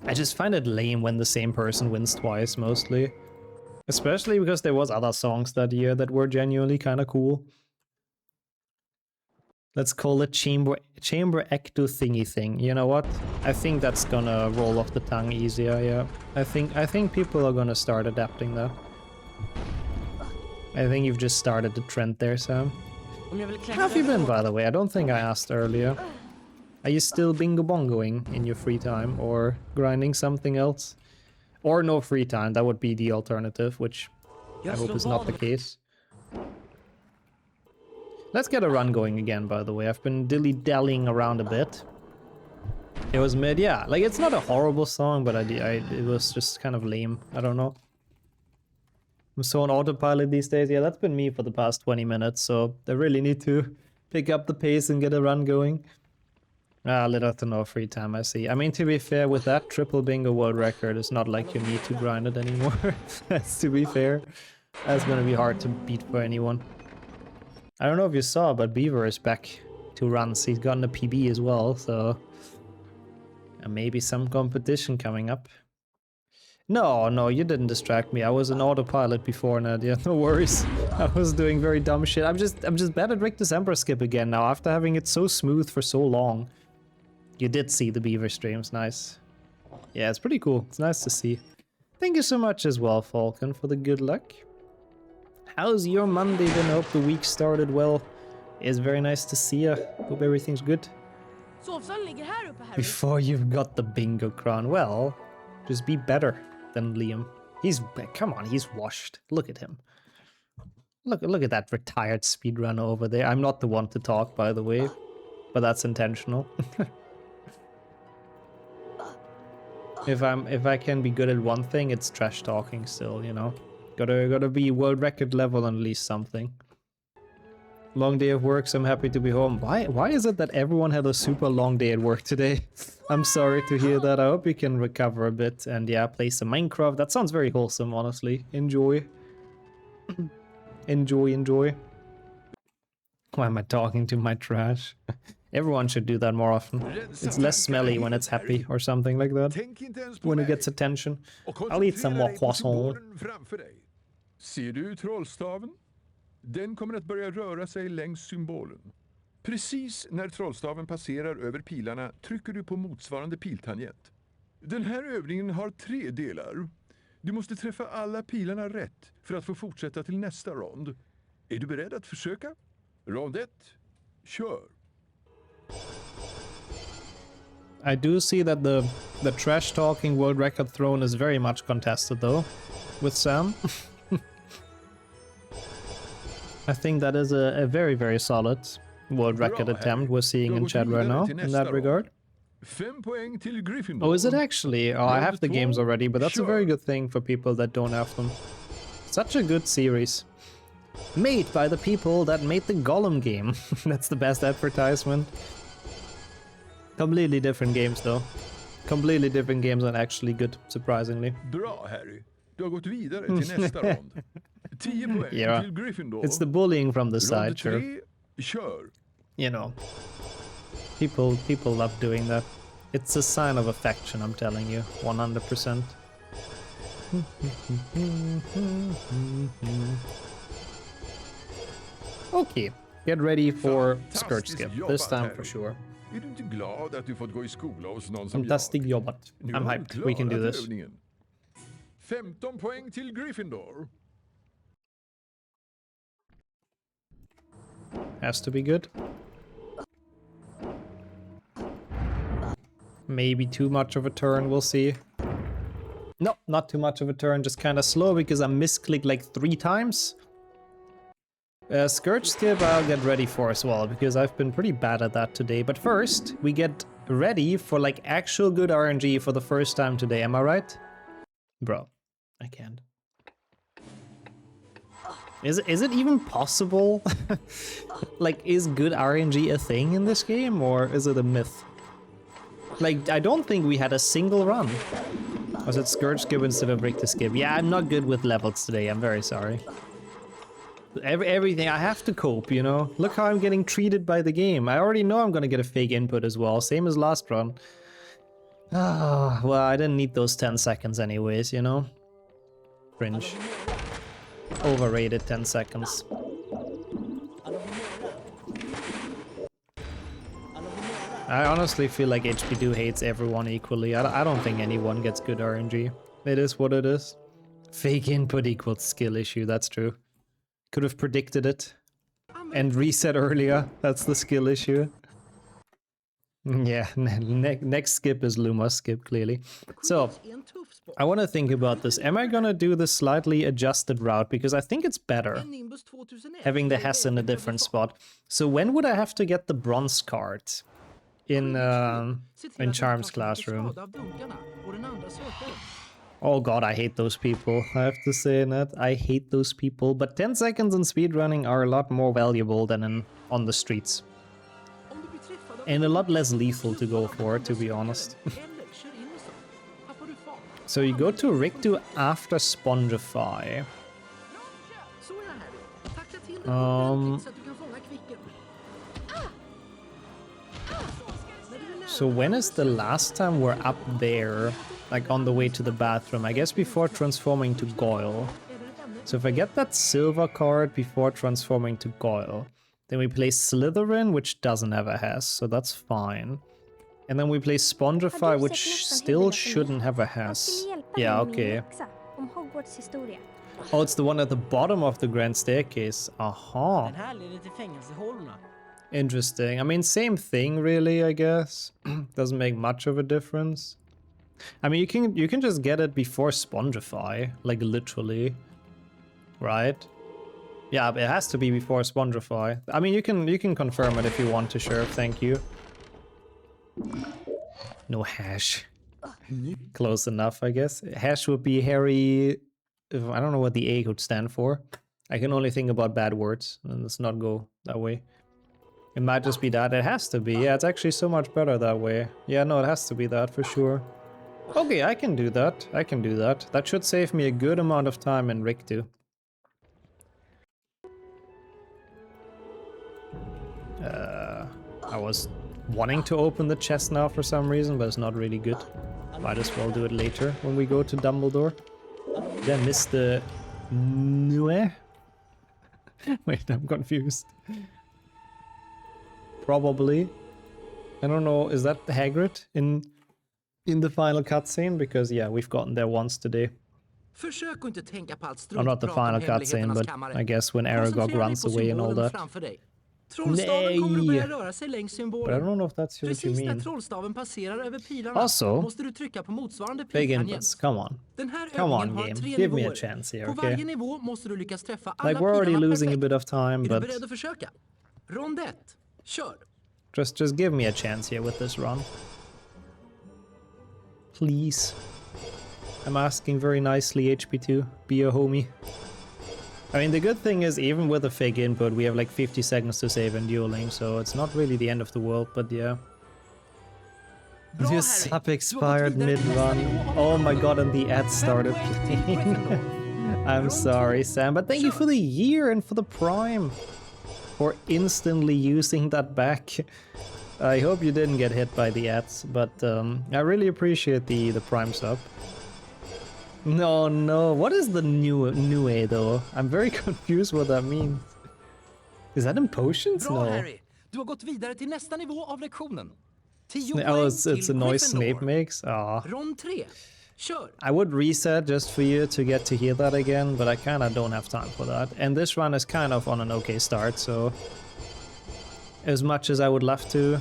I just find it lame when the same person wins twice, mostly. Especially because there was other songs that year that were genuinely kind of cool. Let's call it chamber ecto thingy thing. You know what? I think that's gonna roll off the tongue easier, yeah. I think people are gonna start adapting that. I think you've just started the trend there, Sam. How have you been, by the way? I don't think I asked earlier. Are you still bingo bongoing in your free time, or grinding something else? Or no free time, that would be the alternative, which I hope is not the case. Let's get a run going again, by the way. I've been dilly-dallying around a bit. It was mid, yeah. Like, it's not a horrible song, but it was just kind of lame. I don't know. I'm so on autopilot these days. Yeah, that's been me for the past 20 minutes, so I really need to pick up the pace and get a run going. Little to no free time, I see. I mean, to be fair, with that triple bingo world record, it's not like you need to grind it anymore. That's to be fair. That's gonna be hard to beat for anyone. I don't know if you saw, but Beaver is back to runs. He's gotten a PB as well, so... And maybe some competition coming up. No, you didn't distract me. I was an autopilot before, Nadia. No worries. I was doing very dumb shit. I'm just bad at Rick December skip again now, after having it so smooth for so long. You did see the Beaver streams, nice. Yeah, it's pretty cool. It's nice to see. Thank you so much as well, Falcon, for the good luck. How's your Monday been? Hope the week started well. It's very nice to see you. Hope everything's good. Before you've got the bingo crown, well, just be better than Liam. Come on, he's washed. Look at him. Look at that retired speedrunner over there. I'm not the one to talk, by the way, but that's intentional. If I can be good at one thing, it's trash talking still, you know. Gotta be world record level on at least something. Long day of work, so I'm happy to be home. Why is it that everyone had a super long day at work today? I'm sorry to hear that. I hope you can recover a bit and yeah, play some Minecraft. That sounds very wholesome, honestly. Enjoy. Enjoy. Why am I talking to my trash? Everyone should do that more often. It's less smelly when it's happy or something like that. When it gets attention. I'll eat some more croissant. Ser du trollstaven? Den kommer att börja röra sig längs symbolen. Precis när trollstaven passerar över pilarna trycker du på motsvarande piltangent. Den här övningen har 3 delar. Du måste träffa alla pilarna rätt för att få fortsätta till nästa rond. Är du beredd att försöka? Rond 1, kör! I do see that the trash talking world record throne is very much contested though, with Sam. I think that is a very, very solid world record attempt we're seeing in chat right now, in that regard. Oh, is it actually? Oh, I have the games already, but that's a very good thing for people that don't have them. Such a good series. Made by the people that made the Gollum game. That's the best advertisement. Completely different games though. Completely different games and actually good, surprisingly. Bra, Harry. Du har gått vidare till nästa rond. 10 poäng till Gryffindor. It's the bullying from the side, sure. Kör. You know, people love doing that. It's a sign of affection, I'm telling you, 100%. Okay, get ready for skirt skip, this time for sure. Är du inte glad att du fått gå i skola hos någon som Fantastic jobbat. I'm hyped, we can do this. 15 poäng till Gryffindor. Has to be good. Maybe too much of a turn, we'll see. No, not too much of a turn, just kind of slow because I misclicked like 3 times. Skirt skip I'll get ready for as well, because I've been pretty bad at that today. But first, we get ready for like actual good RNG for the first time today, am I right? Bro, I can't. Is it even possible? Like, is good RNG a thing in this game, or is it a myth? Like, I don't think we had a single run. Was it skirt skip instead of break to skip? Yeah, I'm not good with levels today, I'm very sorry. Everything, I have to cope, you know? Look how I'm getting treated by the game. I already know I'm gonna get a fake input as well, same as last run. Ah, well, I didn't need those 10 seconds anyways, you know? Cringe. Overrated 10 seconds. I honestly feel like HP2 hates everyone equally. I don't think anyone gets good RNG. It is what it is. Fake input equals skill issue, that's true. Could have predicted it. And reset earlier, that's the skill issue. Yeah, next skip is Luma's skip, clearly. So, I want to think about this. Am I gonna do the slightly adjusted route? Because I think it's better having the Hess in a different spot. So when would I have to get the bronze card? In Charm's classroom. Oh god, I hate those people. I have to say that. I hate those people. But 10 seconds in speedrunning are a lot more valuable than on the streets. And a lot less lethal to go for, to be honest. So you go to Rictu after Spongify. So when is the last time we're up there, like on the way to the bathroom? I guess before transforming to Goyle. So if I get that silver card before transforming to Goyle, then we play Slytherin, which doesn't have a Hess, so that's fine. And then we play Spongify, which still shouldn't have a Hess. Yeah, okay. Oh, it's the one at the bottom of the grand staircase. Aha. Interesting. I mean, same thing, really, I guess. Doesn't make much of a difference. I mean, you can just get it before Spongify, like literally, right? Yeah, it has to be before Spongify. I mean, you can confirm it if you want to, sure. Thank you. No hash. Close enough, I guess. Hash would be Harry. I don't know what the A could stand for. I can only think about bad words, and let's not go that way. It might just be that. It has to be. Yeah, it's actually so much better that way. Yeah, no, it has to be that for sure. Okay, I can do that. I can do that. That should save me a good amount of time in Rictu. I was wanting to open the chest now for some reason, but it's not really good. Might as well do it later when we go to Dumbledore. Then miss the Nue? Wait, I'm confused. Probably. I don't know, is that Hagrid in the final cutscene? Because yeah, we've gotten there once today. Oh, not the final cutscene, but I guess when Aragog runs away and all that. Nej! But I don't know if that's what you mean. Also, big inputs, come on. Come on, game. Give me a chance here, okay? Like, we're already losing a bit of time, but... Just give me a chance here with this run. Please. I'm asking very nicely, HP2. Be a homie. I mean, the good thing is, even with a fake input, we have like 50 seconds to save in dueling, so it's not really the end of the world, but yeah. Your sub expired mid-run. Oh my god, and the ads started playing. I'm sorry, Sam, but thank you for the year and for the prime. For instantly using that back. I hope you didn't get hit by the ads, but I really appreciate the prime sub. No, what is the new A though? I'm very confused what that means. Is that in potions? No. Oh, it's a noise Snape makes? Ah. I would reset just for you to get to hear that again, but I kinda don't have time for that. And this run is kind of on an okay start, so... As much as I would love to,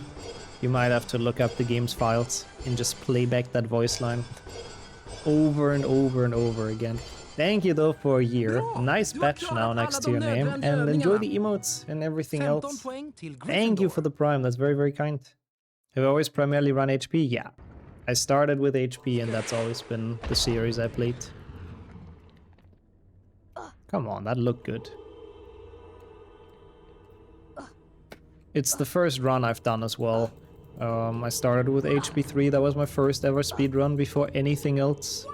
you might have to look up the game's files and just play back that voice line. Over and over and over again. Thank you though for a year. Nice badge now next to your name, and enjoy the emotes and everything else. Thank you for the prime, that's very, very kind. Have I always primarily run HP? Yeah. I started with HP and that's always been the series I played. Come on, that looked good. It's the first run I've done as well. I started with HP 3, that was my first ever speedrun before anything else.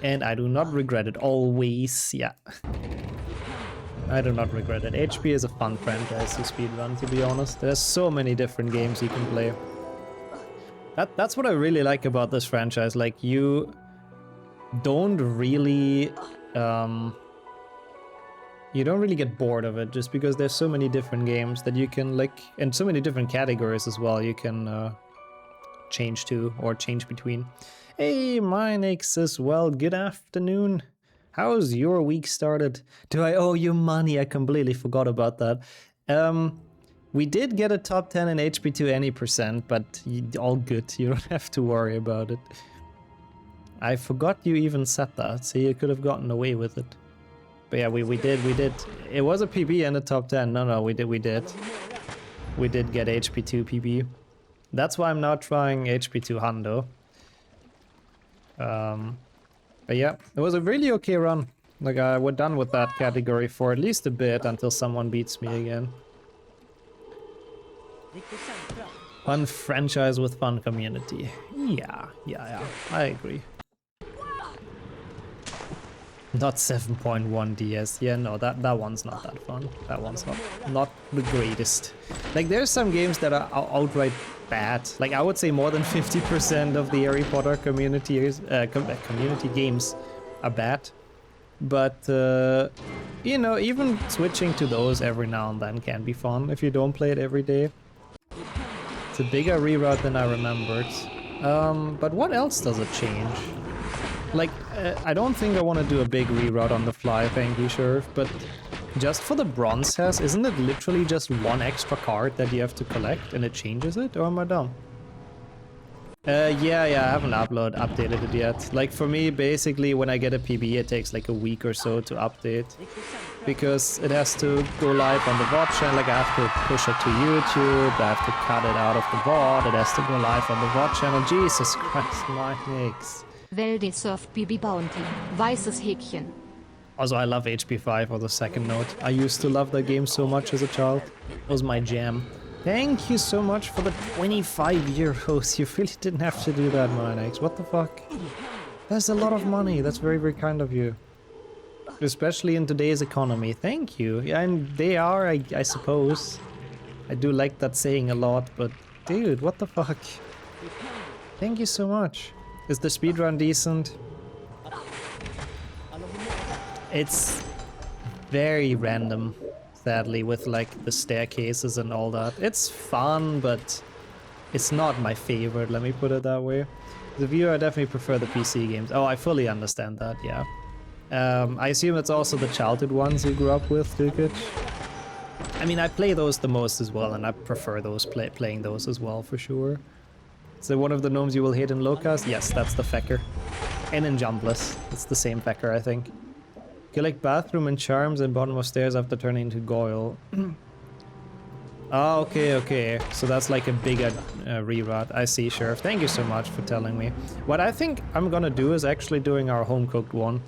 And I do not regret it, always, yeah. I do not regret it. HP is a fun franchise to speedrun, to be honest. There's so many different games you can play. That's what I really like about this franchise. Like, you don't really get bored of it just because there's so many different games that you can like, and so many different categories as well you can change to or change between. Hey, Minex as well, good afternoon. How's your week started? Do I owe you money? I completely forgot about that. We did get a top 10 in HP2 any percent, but all good, you don't have to worry about it. I forgot you even said that, so you could have gotten away with it. But yeah, we did. It was a PB and a top 10. No, we did. We did get HP2 PB. That's why I'm now trying HP2 Hundo. But yeah, it was a really okay run. Like, we're done with that category for at least a bit until someone beats me again. Fun franchise with fun community. Yeah, I agree. Not 7.1 DS. Yeah, no, that one's not that fun. That one's not the greatest. Like, there's some games that are outright bad. Like, I would say more than 50% of the Harry Potter community games are bad. But, you know, even switching to those every now and then can be fun if you don't play it every day. It's a bigger reroute than I remembered. But what else does it change? Like, I don't think I want to do a big reroute on the fly, thank you, Sheriff, but just for the bronze test, isn't it literally just one extra card that you have to collect and it changes it, or am I dumb? Yeah, I haven't updated it yet. Like, for me, basically, when I get a PB, it takes like a week or so to update. Because it has to go live on the VOD channel, like I have to push it to YouTube, I have to cut it out of the VOD, it has to go live on the VOD channel. Jesus Christ, my nicks. Well deserved BB Bounty. Weißes Häkchen. Also, I love HP5 on the second note. I used to love that game so much as a child. It was my jam. Thank you so much for the 25 euros. You really didn't have to do that, Minex. What the fuck? That's a lot of money. That's very, very kind of you. Especially in today's economy. Thank you. Yeah, and they are, I suppose. I do like that saying a lot, but dude, what the fuck? Thank you so much. Is the speedrun decent? It's very random, sadly, with like the staircases and all that. It's fun, but it's not my favorite, let me put it that way. The viewer, I definitely prefer the PC games. Oh, I fully understand that, yeah. I assume it's also the childhood ones you grew up with, Dukic? I mean, I play those the most as well, and I prefer those playing those as well, for sure. So one of the gnomes you will hate in Locust? Yes, that's the Fecker. And in Jumbless. It's the same Fecker, I think. Collect bathroom and charms and bottom of stairs after turning into Goyle. Oh, okay. So that's like a bigger reroute. I see, Sheriff. Thank you so much for telling me. What I think I'm gonna do is actually doing our home-cooked one.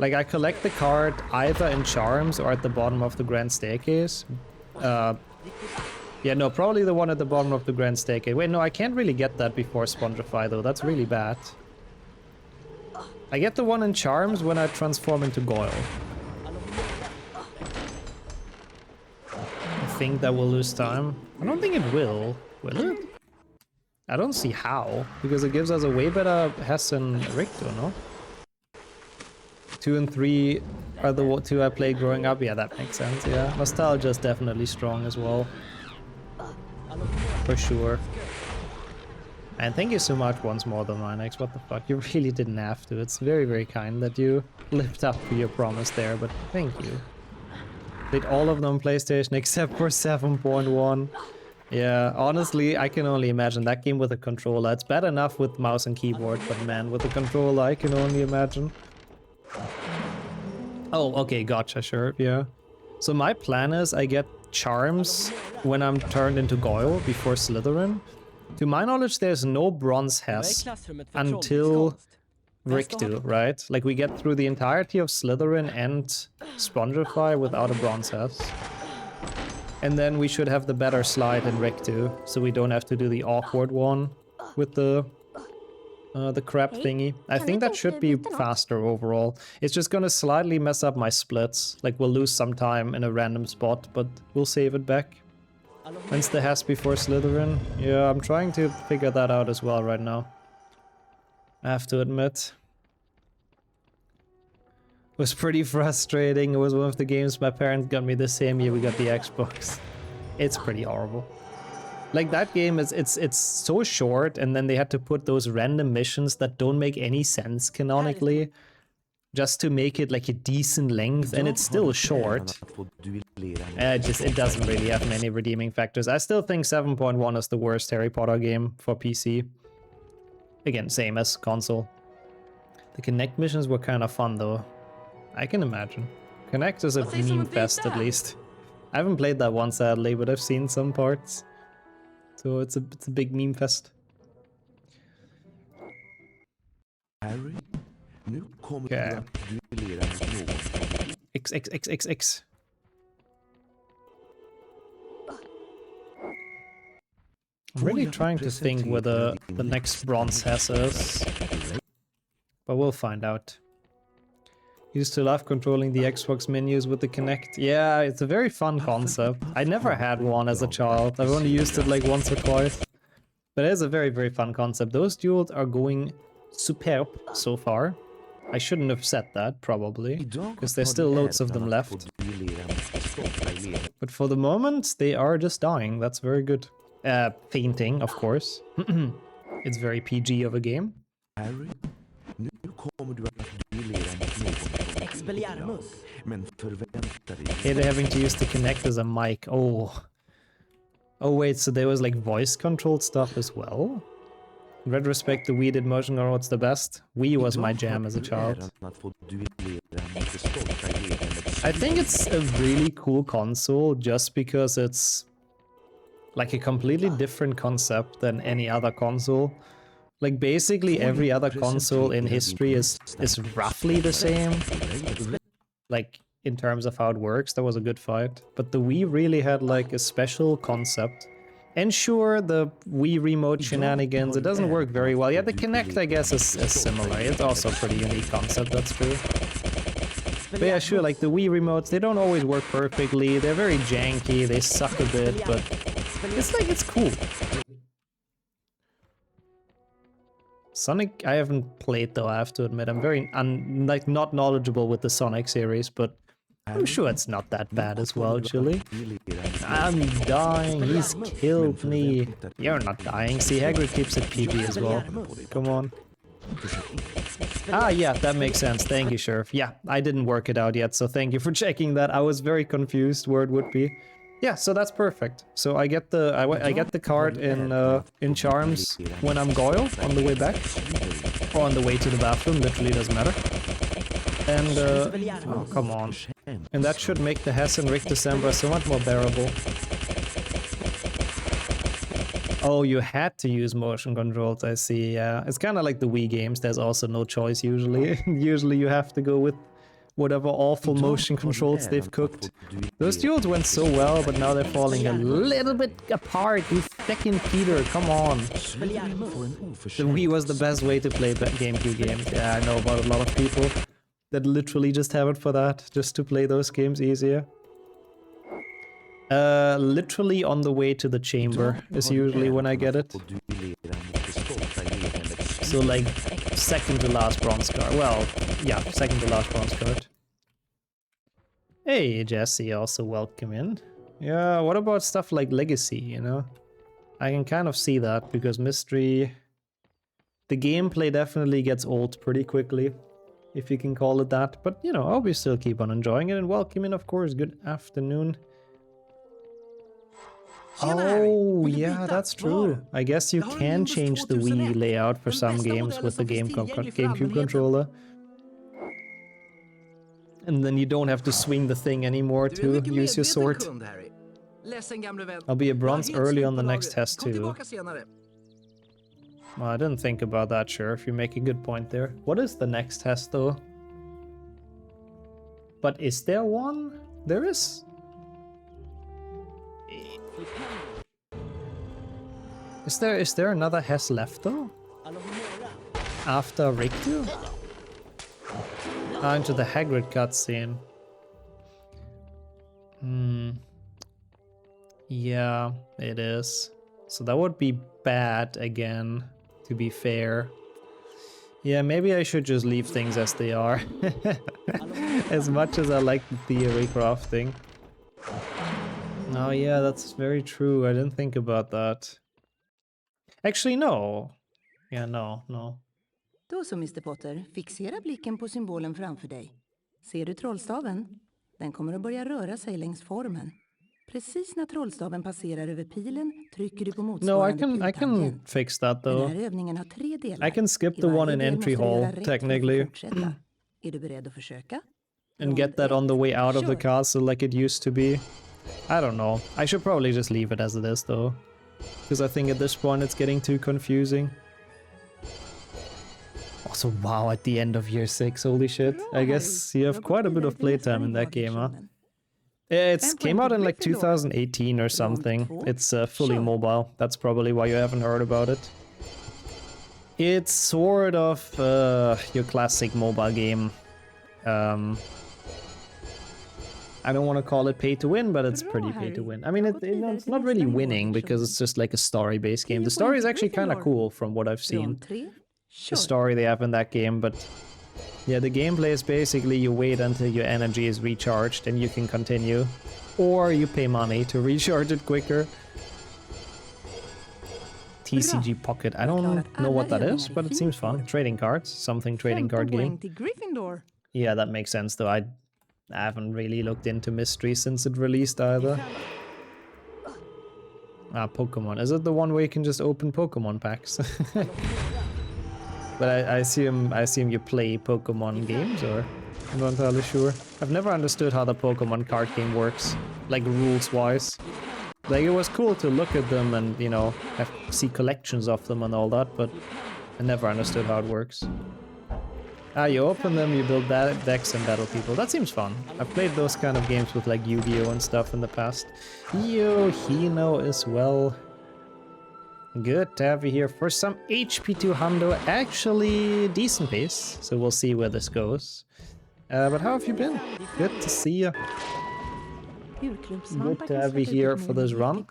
Like, I collect the card either in charms or at the bottom of the grand staircase. Yeah, no, probably the one at the bottom of the grand staircase. Wait, no, I can't really get that before Spongify, though. That's really bad. I get the one in charms when I transform into Goyle. I think that will lose time. I don't think it will. Will it? I don't see how, because it gives us a way better Hess and Ricto, no? 2 and 3 are the two I played growing up. Yeah, that makes sense, yeah. Nostalgia is definitely strong as well. For sure. And thank you so much once more, though, Minex. What the fuck? You really didn't have to. It's very, very kind that you lived up to your promise there, but thank you. Played all of them PlayStation except for 7.1. Yeah, honestly, I can only imagine that game with a controller. It's bad enough with mouse and keyboard, but man, with a controller, I can only imagine. Oh, okay, gotcha, sure, yeah. So my plan is I get charms when I'm turned into Goyle before Slytherin. To my knowledge, there's no bronze Hess until Rictu, right? Like, we get through the entirety of Slytherin and Spongify without a bronze Hess. And then we should have the better slide in Rictu, so we don't have to do the awkward one with the crap thingy. I think that should be faster overall. It's just gonna slightly mess up my splits. Like, we'll lose some time in a random spot, but we'll save it back. When's the Hess before Slytherin? Yeah, I'm trying to figure that out as well right now. I have to admit. It was pretty frustrating. It was one of the games my parents got me the same year we got the Xbox. It's pretty horrible. Like, that game is it's so short, and then they had to put those random missions that don't make any sense canonically just to make it like a decent length, and it's still short. It doesn't really have many redeeming factors. I still think 7.1 is the worst Harry Potter game for PC. Again, same as console. The Kinect missions were kind of fun though. I can imagine. Kinect is a meme fest at least. I haven't played that one sadly, but I've seen some parts. So it's a big meme fest. Harry, nu kommer Okay. du att duellera med någon. X. I'm really trying to think where the next bronze Hess is. But we'll find out. Used to love controlling the Xbox menus with the Kinect. Yeah, it's a very fun concept. I never had one as a child. I've only used it like once or twice. But it is a very, very fun concept. Those duels are going superb so far. I shouldn't have said that, probably, because there's still loads of them left. But for the moment, they are just dying. That's very good. Fainting, of course. It's very PG of a game. Harry, nu kommer du att duellera med någon. Expelliarmus. Men förvänta dig. Hey, they're having to use the Kinect as a mic. Oh. Oh wait, so there was like voice controlled stuff as well? In retrospect, the Wii did motion controls the best. Wii was my jam as a child. I think it's a really cool console just because it's like a completely different concept than any other console. Like basically every other console in history is roughly the same. Like in terms of how it works, that was a good fight. But the Wii really had like a special concept. And sure, the Wii remote shenanigans, it doesn't work very well. Yeah, the Kinect, I guess, is similar. It's also a pretty unique concept, that's true. But yeah, sure, like the Wii remotes, they don't always work perfectly. They're very janky, they suck a bit, but it's like, it's cool. Sonic, I haven't played though, I have to admit. I'm very, not knowledgeable with the Sonic series, but I'm sure it's not that bad as well, actually. I'm dying, he's killed me. You're not dying. See, Hagrid keeps it PG as well. Come on. Ah, yeah, that makes sense. Thank you, Sheriff. Yeah, I didn't work it out yet, so thank you for checking that. I was very confused where it would be. Yeah, so that's perfect. So I get the I get the card in Charms when I'm Goyle on the way back, or on the way to the bathroom. Literally doesn't matter. And oh, come on. And that should make the Hess and Rick December so much more bearable. Oh, you had to use motion controls, I see, yeah. It's kind of like the Wii games, there's also no choice usually. Usually you have to go with whatever awful motion controls they've cooked. Those duels went so well, but now they're falling a little bit apart. You fucking Peter, come on. The Wii was the best way to play GameCube games. Yeah, I know about a lot of people that literally just have it for that, just to play those games easier. Literally on the way to the chamber is usually when I get it. So like second to last bronze card. Well, yeah, second to last bronze card. Hey Jesse, also welcome in. Yeah, what about stuff like Legacy, you know? I can kind of see that because Mystery... The gameplay definitely gets old pretty quickly, if you can call it that. But, you know, I'll be still keep on enjoying it. And welcome in, of course. Good afternoon. Oh, yeah, that's true. I guess you can change the Wii layout for some games with the GameCube controller. And then you don't have to swing the thing anymore to use your sword. I'll be a bronze early on the next test too. Well, I didn't think about that, Sheriff. You make a good point there. What is the next test though? But is there one? There is. Is there another Hess left though? After Riku? Ah, into the Hagrid cutscene. Yeah, it is. So that would be bad again, to be fair. Yeah, maybe I should just leave things as they are. As much as I like the theory crafting. Oh yeah, that's very true. I didn't think about that. Actually, no. Yeah, no. Då så, Mr Potter. Fixera blicken på symbolen framför dig. Ser du trollstaven? Den kommer att börja röra sig längs formen. Precis när trollstaven passerar över pilen trycker du på No, motsvarande I can piltangent. fix that Den though. här övningen har 3 delar. I can skip I the one varje in del entry måste du göra hall, rätt för att technically. fortsätta. Är du beredd att försöka? And get that on the way out of the Kör. castle like it used to be. I don't know. I should probably just leave it as it is though. Because I think at this point it's getting too confusing. Also, wow, at the end of year 6, holy shit. I guess you have quite a bit of playtime in that game, huh? It came out in like 2018 or something. It's fully mobile. That's probably why you haven't heard about it. It's sort of your classic mobile game. I don't want to call it pay to win, but it's pretty pay to win. I mean, it's not really winning because it's just like a story-based game. The story is actually kind of cool from what I've seen. The story they have in that game, but yeah, the gameplay is basically you wait until your energy is recharged and you can continue, or you pay money to recharge it quicker. TCG Pocket, I don't know what that is, but it seems fun. Trading cards, something trading card game. Yeah, that makes sense though. I haven't really looked into Mystery since it released either. Ah, Pokemon. Is it the one where you can just open Pokemon packs? But I assume you play Pokemon games, or I'm not entirely sure. I've never understood how the Pokemon card game works, like rules-wise. Like, it was cool to look at them and, you know, see collections of them and all that, but I never understood how it works. Ah, you open them, you build decks and battle people. That seems fun. I've played those kind of games with like Yu-Gi-Oh! And stuff in the past. Yo, Hino as well. Good to have you here for some HP 200. Actually, decent pace, so we'll see where this goes. But how have you been? Good to see you. Good to have you here for this run.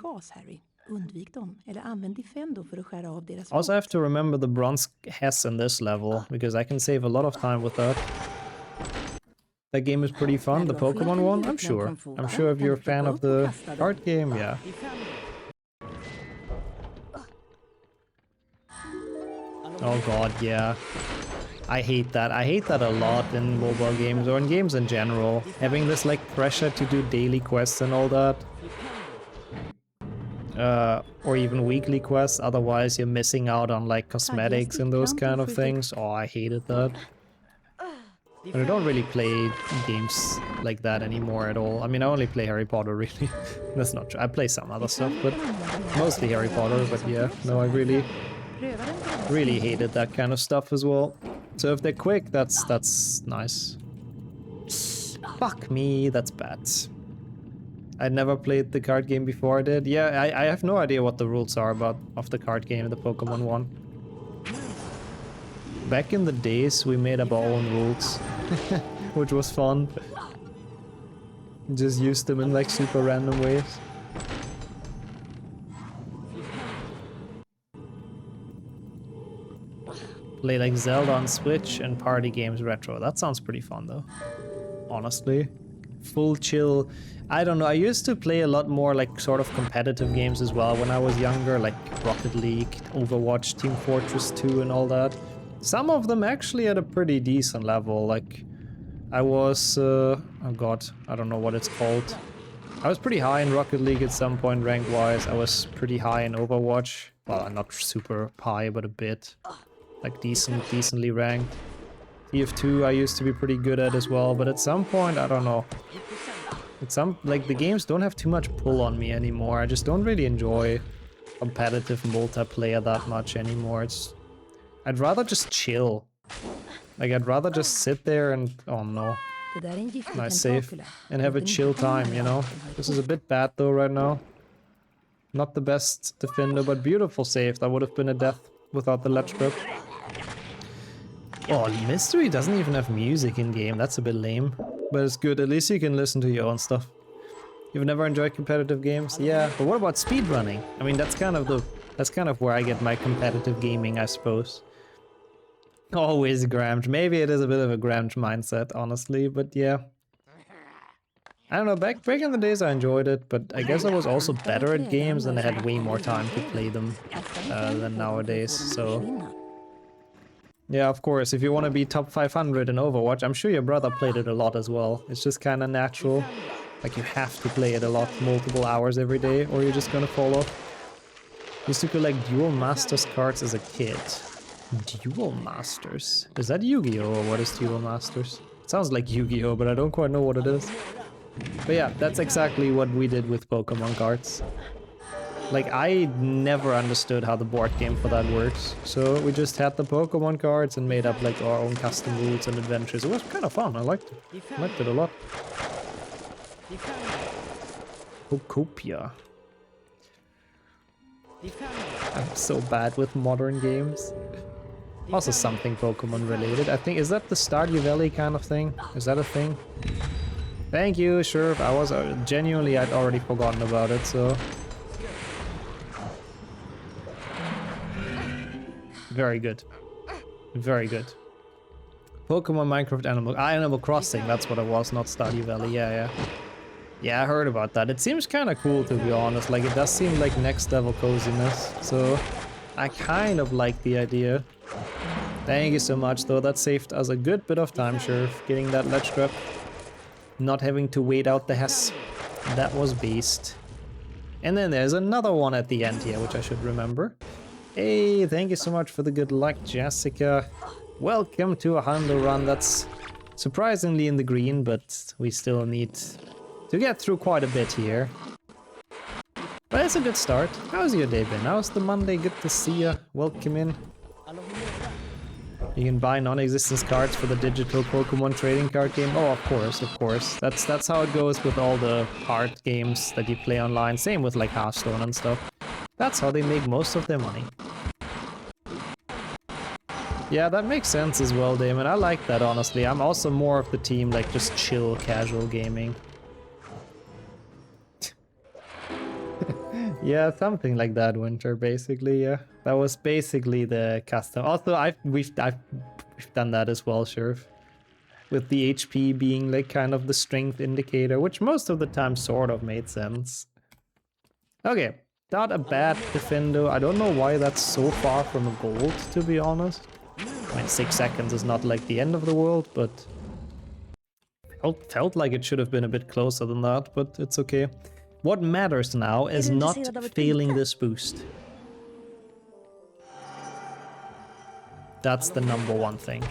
Also, I have to remember the bronze Hess in this level, because I can save a lot of time with that. That game is pretty fun, the Pokemon one, I'm sure. I'm sure if you're a fan of the card game, yeah. Oh god, yeah. I hate that. I hate that a lot in mobile games, or in games in general. Having this like pressure to do daily quests and all that. Or even weekly quests, otherwise you're missing out on like cosmetics and those kind of things. Oh, I hated that. But I don't really play games like that anymore at all. I mean, I only play Harry Potter, really. That's not true. I play some other stuff, but mostly Harry Potter. But yeah, no, I really hated that kind of stuff as well. So if they're quick, that's nice. Fuck me, that's bad. I'd never played the card game before I did. Yeah, I have no idea what the rules are of the card game, the Pokemon one. Back in the days, we made up our own rules, which was fun. Just used them in like super random ways. Play like Zelda on Switch and party games retro. That sounds pretty fun though, honestly. Full chill. I don't know, I used to play a lot more like sort of competitive games as well when I was younger, like Rocket League, Overwatch, Team Fortress 2 and all that. Some of them actually at a pretty decent level, like I was, oh god, I don't know what it's called. I was pretty high in Rocket League at some point rank-wise. I was pretty high in Overwatch. Well, not super high, but a bit. Like decently ranked. TF2 I used to be pretty good at as well, but at some point, I don't know. Like the games don't have too much pull on me anymore. I just don't really enjoy competitive multiplayer that much anymore. I'd rather just chill. Like I'd rather just sit there and, oh no. Nice save. And have a chill time, you know? This is a bit bad though right now. Not the best defender, but beautiful save. That would have been a death without the ledge grip. Oh, Mystery doesn't even have music in game. That's a bit lame. But it's good. At least you can listen to your own stuff. You've never enjoyed competitive games? Yeah, but what about speedrunning? I mean, that's kind of where I get my competitive gaming, I suppose. Always Gramge. Maybe it is a bit of a Gramge mindset, honestly, but yeah. I don't know, back in the days I enjoyed it, but I guess I was also better at games and I had way more time to play them than nowadays, so... Yeah, of course, if you want to be top 500 in Overwatch, I'm sure your brother played it a lot as well. It's just kind of natural. Like, you have to play it a lot, multiple hours every day, or you're just gonna fall off. Used to collect Duel Masters cards as a kid. Duel Masters? Is that Yu-Gi-Oh! Or what is Duel Masters? It sounds like Yu-Gi-Oh! But I don't quite know what it is. But yeah, that's exactly what we did with Pokemon cards. Like, I never understood how the board game for that works. So we just had the Pokemon cards and made up like our own custom rules and adventures. It was kind of fun, I liked it. I liked it a lot. Pokopia. I'm so bad with modern games. Also something Pokemon related. I think, is that the Stardew Valley kind of thing? Is that a thing? Thank you, sure. I was genuinely, I'd already forgotten about it, so... Very good. Very good. Pokemon, Minecraft, Animal Crossing, that's what it was, not Stardew Valley, yeah. Yeah, I heard about that. It seems kind of cool, to be honest. Like, it does seem like next level coziness, so... I kind of like the idea. Thank you so much, though. That saved us a good bit of time, sure, getting that ledge grab. Not having to wait out the Hess. That was beast. And then there's another one at the end here, which I should remember. Hey, thank you so much for the good luck, Jessica. Welcome to a Hundo run. That's surprisingly in the green, but we still need to get through quite a bit here. But it's a good start. How's your day been? How's the Monday? Good to see you. Welcome in. You can buy non-existence cards for the digital Pokemon trading card game. Oh, of course, of course. That's how it goes with all the card games that you play online. Same with like Hearthstone and stuff. That's how they make most of their money. Yeah, that makes sense as well, Damon. I like that, honestly. I'm also more of the team, like, just chill, casual gaming. Yeah, something like that, Winter, basically, yeah. That was basically the custom. Also, we've done that as well, sure. With the HP being, like, kind of the strength indicator, which most of the time sort of made sense. Okay, not a bad defendo. I don't know why that's so far from a gold, to be honest. I mean, 6 seconds is not like the end of the world, but felt like it should have been a bit closer than that, but it's okay. What matters now is not failing this boost. That's the #1 thing.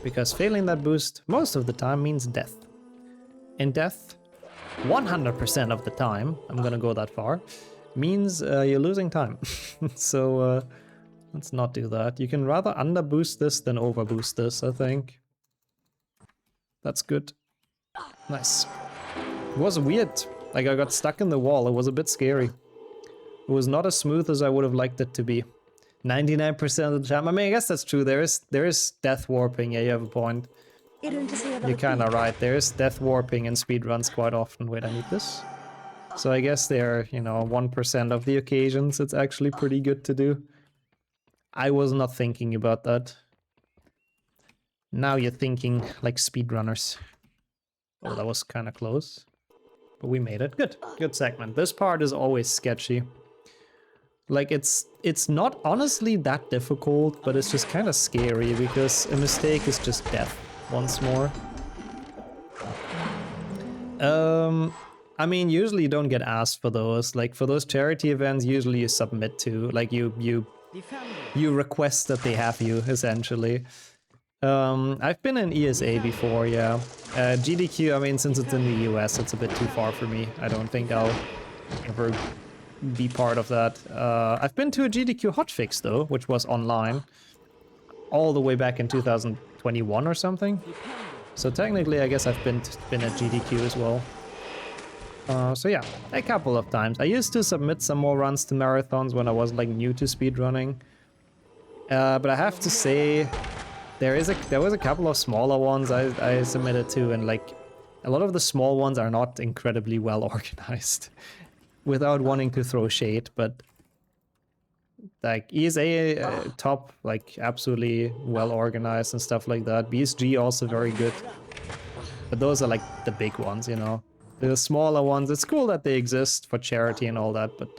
Because failing that boost most of the time means death. And death, 100% of the time, I'm gonna go that far, means you're losing time. So let's not do that. You can rather underboost this than overboost this, I think. That's good. Nice. It was weird. Like, I got stuck in the wall. It was a bit scary. It was not as smooth as I would have liked it to be. 99% of the time. I mean, I guess that's true. There is death warping. Yeah, you have a point. You're kind of right. There is death warping in speedruns quite often. Wait, I need this. So I guess there, you know, 1% of the occasions it's actually pretty good to do. I was not thinking about that. Now you're thinking like speedrunners. Oh, that was kind of close. But we made it. Good. Good segment. This part is always sketchy. Like, it's not honestly that difficult, but it's just kind of scary because a mistake is just death once more. I mean, usually you don't get asked for those. Like, for those charity events, usually you submit to, like, you request that they have you, essentially. I've been in ESA before, yeah. GDQ, I mean, since it's in the US, it's a bit too far for me. I don't think I'll ever be part of that. I've been to a GDQ hotfix, though, which was online. All the way back in 2021 or something. So technically, I guess I've been at GDQ as well. So yeah, a couple of times. I used to submit some more runs to marathons when I was, like, new to speedrunning. But I have to say... There was a couple of smaller ones I submitted to, and like A lot of the small ones are not incredibly well organized. Without wanting to throw shade, but like ESA top, like absolutely well organized and stuff like that. BSG also very good. But those are like the big ones, you know. The smaller ones, it's cool that they exist for charity and all that, but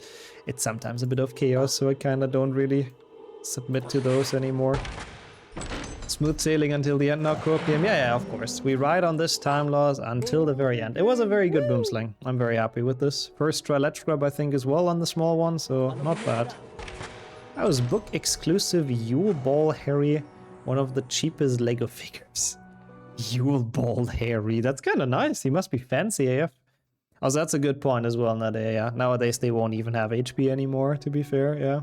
it's sometimes a bit of chaos, so I kind of don't really submit to those anymore. Smooth sailing until the end now, Copium. Yeah, of course. We ride on this time loss until the very end. It was a very good boomslang. I'm very happy with this. First try ledge grab, I think, as well on the small one, so not bad. That was book exclusive Yule Ball Harry, one of the cheapest Lego figures. Yule Ball Harry, that's kind of nice. He must be fancy AF. Also, that's a good point as well. Nowadays they won't even have HP anymore, to be fair, yeah.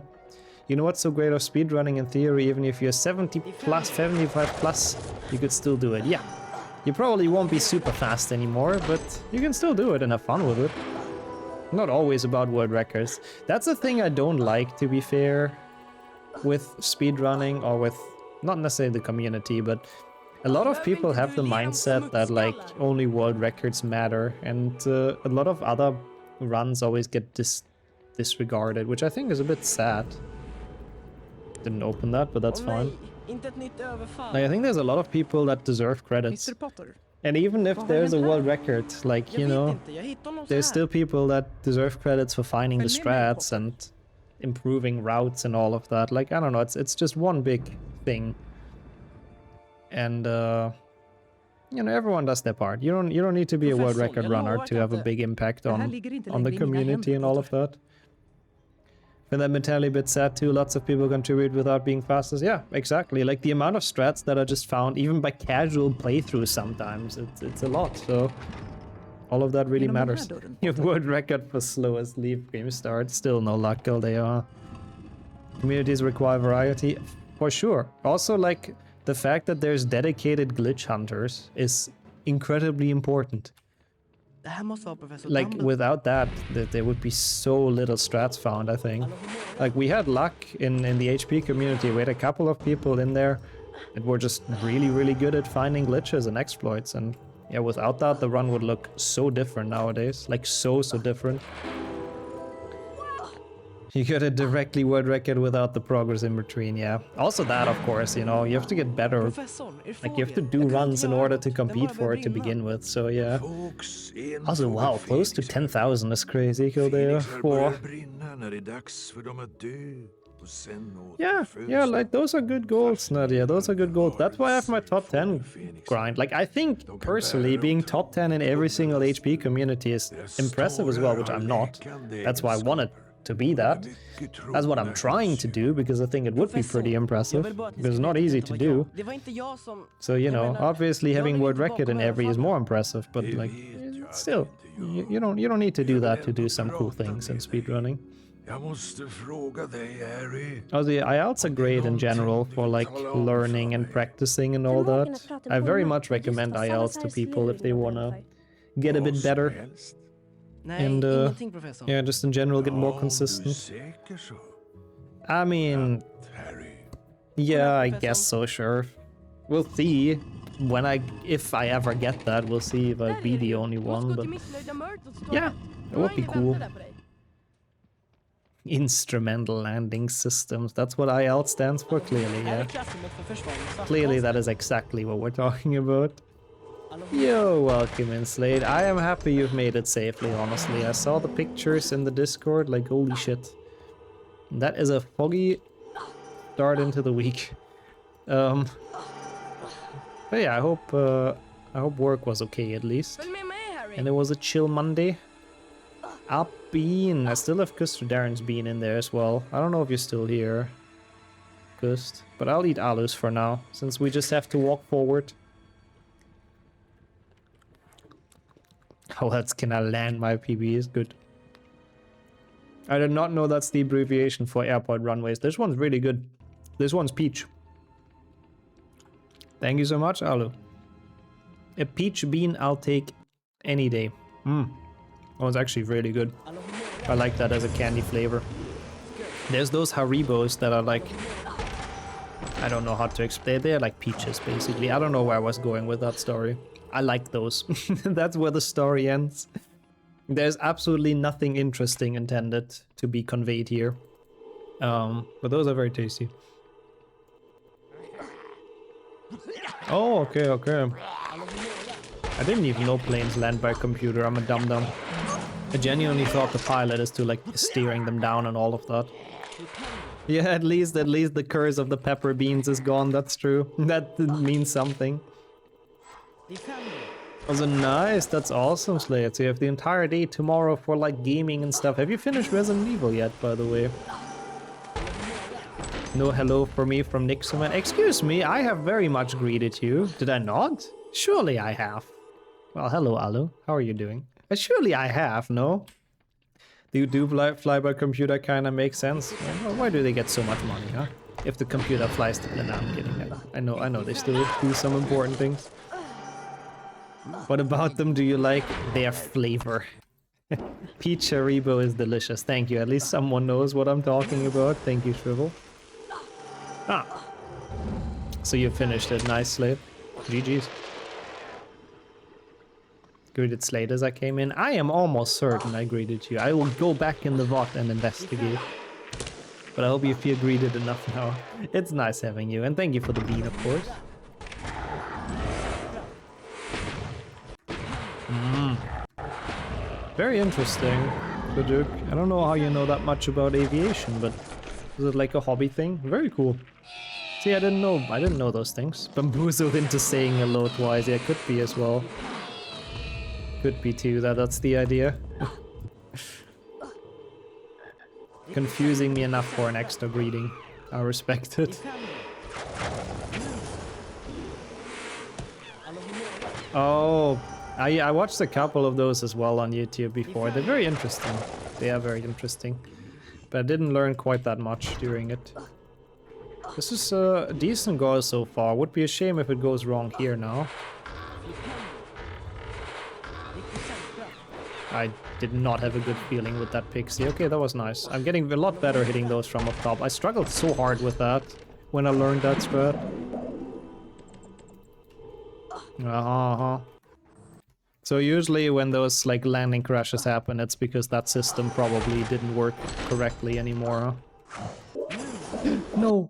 You know what's so great of speedrunning in theory? Even if you're 70 plus, 75 plus, you could still do it. Yeah, you probably won't be super fast anymore, but you can still do it and have fun with it. Not always about world records. That's a thing I don't like, to be fair, with speedrunning or with, not necessarily the community, but a lot of people have the mindset that like only world records matter, and a lot of other runs always get disregarded, which I think is a bit sad. Didn't open that, but that's fine. Like, I think there's a lot of people that deserve credits. And even if there's a world record, like, you know, there's still people that deserve credits for finding the strats and improving routes and all of that. Like, I don't know, it's just one big thing. And you know, everyone does their part. You don't need to be a world record runner to have a big impact on the community and all of that. And that mentality a bit sad too. Lots of people contribute without being fastest. Yeah, exactly. Like the amount of strats that I just found, even by casual playthroughs sometimes, it's a lot. So all of that really matters. Your world record for slowest leave game start. Still no luck, Galdeo. Communities require variety, for sure. Also, like, the fact that there's dedicated glitch hunters is incredibly important. Like, without that, there would be so little strats found, I think. Like, we had luck in the HP community. We had a couple of people in there that were just really, really good at finding glitches and exploits. And yeah, without that, the run would look so different nowadays. Like, so different. You get a directly world record without the progress in between, yeah. Also that, of course, you know, you have to get better. Like, you have to do runs in order to compete for it to begin with, so yeah. Also, wow, close to 10,000 is crazy, Kildare. Yeah, like, those are good goals, Nadia, those are good goals. That's why I have my top 10 grind. Like, I think, personally, being top 10 in every single HP community is impressive as well, which I'm not. That's why I wanted to be that. That's what I'm trying to do, because I think it would be pretty impressive, because it's not easy to do. So, you know, obviously having world record in every is more impressive, but like, still, you don't need to do that to do some cool things in speedrunning. Also, the IELTS are great in general for like learning and practicing and all that. I very much recommend IELTS to people if they wanna get a bit better. And yeah, just in general get more consistent. I mean, yeah, I guess so, sure. We'll see if I ever get that. We'll see if I be the only one, but yeah, it would be cool. Instrumental landing systems, that's what IELTS stands for, clearly, yeah. Clearly that is exactly what we're talking about. Yo, welcome in, Slade. I am happy you've made it safely, honestly. I saw the pictures in the Discord, like, holy shit. That is a foggy start into the week. But yeah, I hope work was okay at least. And it was a chill Monday. Bean. I still have Kust Darren's bean in there as well. I don't know if you're still here, Kust, but I'll eat Alus for now, since we just have to walk forward. How else can I land my PB is good. I did not know that's the abbreviation for airport runways. This one's really good. This one's peach. Thank you so much, Alu. A peach bean I'll take any day. That one's actually really good. I like that as a candy flavor. There's those Haribos that are like, I don't know how to explain. They're like peaches, basically. I don't know where I was going with that story. I like those. That's where the story ends. There's absolutely nothing interesting intended to be conveyed here. But those are very tasty. Oh, okay, okay. I didn't even know planes land by computer. I'm a dum-dum. I genuinely thought the pilot is to like steering them down and all of that. Yeah, at least the curse of the pepper beans is gone. That's true. That means something. Also nice. That's awesome, Slayer. So you have the entire day tomorrow for like gaming and stuff. Have you finished Resident Evil yet, by the way? No hello for me from Nixoman. Excuse me, I have very much greeted you. Did I not? Surely I have. Well, hello, Alu. How are you doing? Surely I have, no? The do fly by computer kind of makes sense. Well, why do they get so much money, huh? If the computer flies to the... No, I'm kidding. I know they still do some important things. What about them do you like? Their flavor. Peach Haribo is delicious. Thank you. At least someone knows what I'm talking about. Thank you, Shrivel. Ah. So you finished it. Nice, Slate. GG's. Greeted Slate as I came in. I am almost certain I greeted you. I will go back in the VOD and investigate. But I hope you feel greeted enough now. It's nice having you. And thank you for the bean, of course. Very interesting, Duke. I don't know how you know that much about aviation, but is it like a hobby thing? Very cool. See, I didn't know those things. Bamboozled into saying hello twice. Yeah, could be as well. Could be too. That's the idea. Confusing me enough for an extra greeting. I respect it. Oh. I watched a couple of those as well on YouTube before. They're very interesting. They are very interesting. But I didn't learn quite that much during it. This is a decent goal so far. Would be a shame if it goes wrong here now. I did not have a good feeling with that pixie. Okay, that was nice. I'm getting a lot better hitting those from up top. I struggled so hard with that when I learned that strat. So usually when those like landing crashes happen, it's because that system probably didn't work correctly anymore. Huh? No.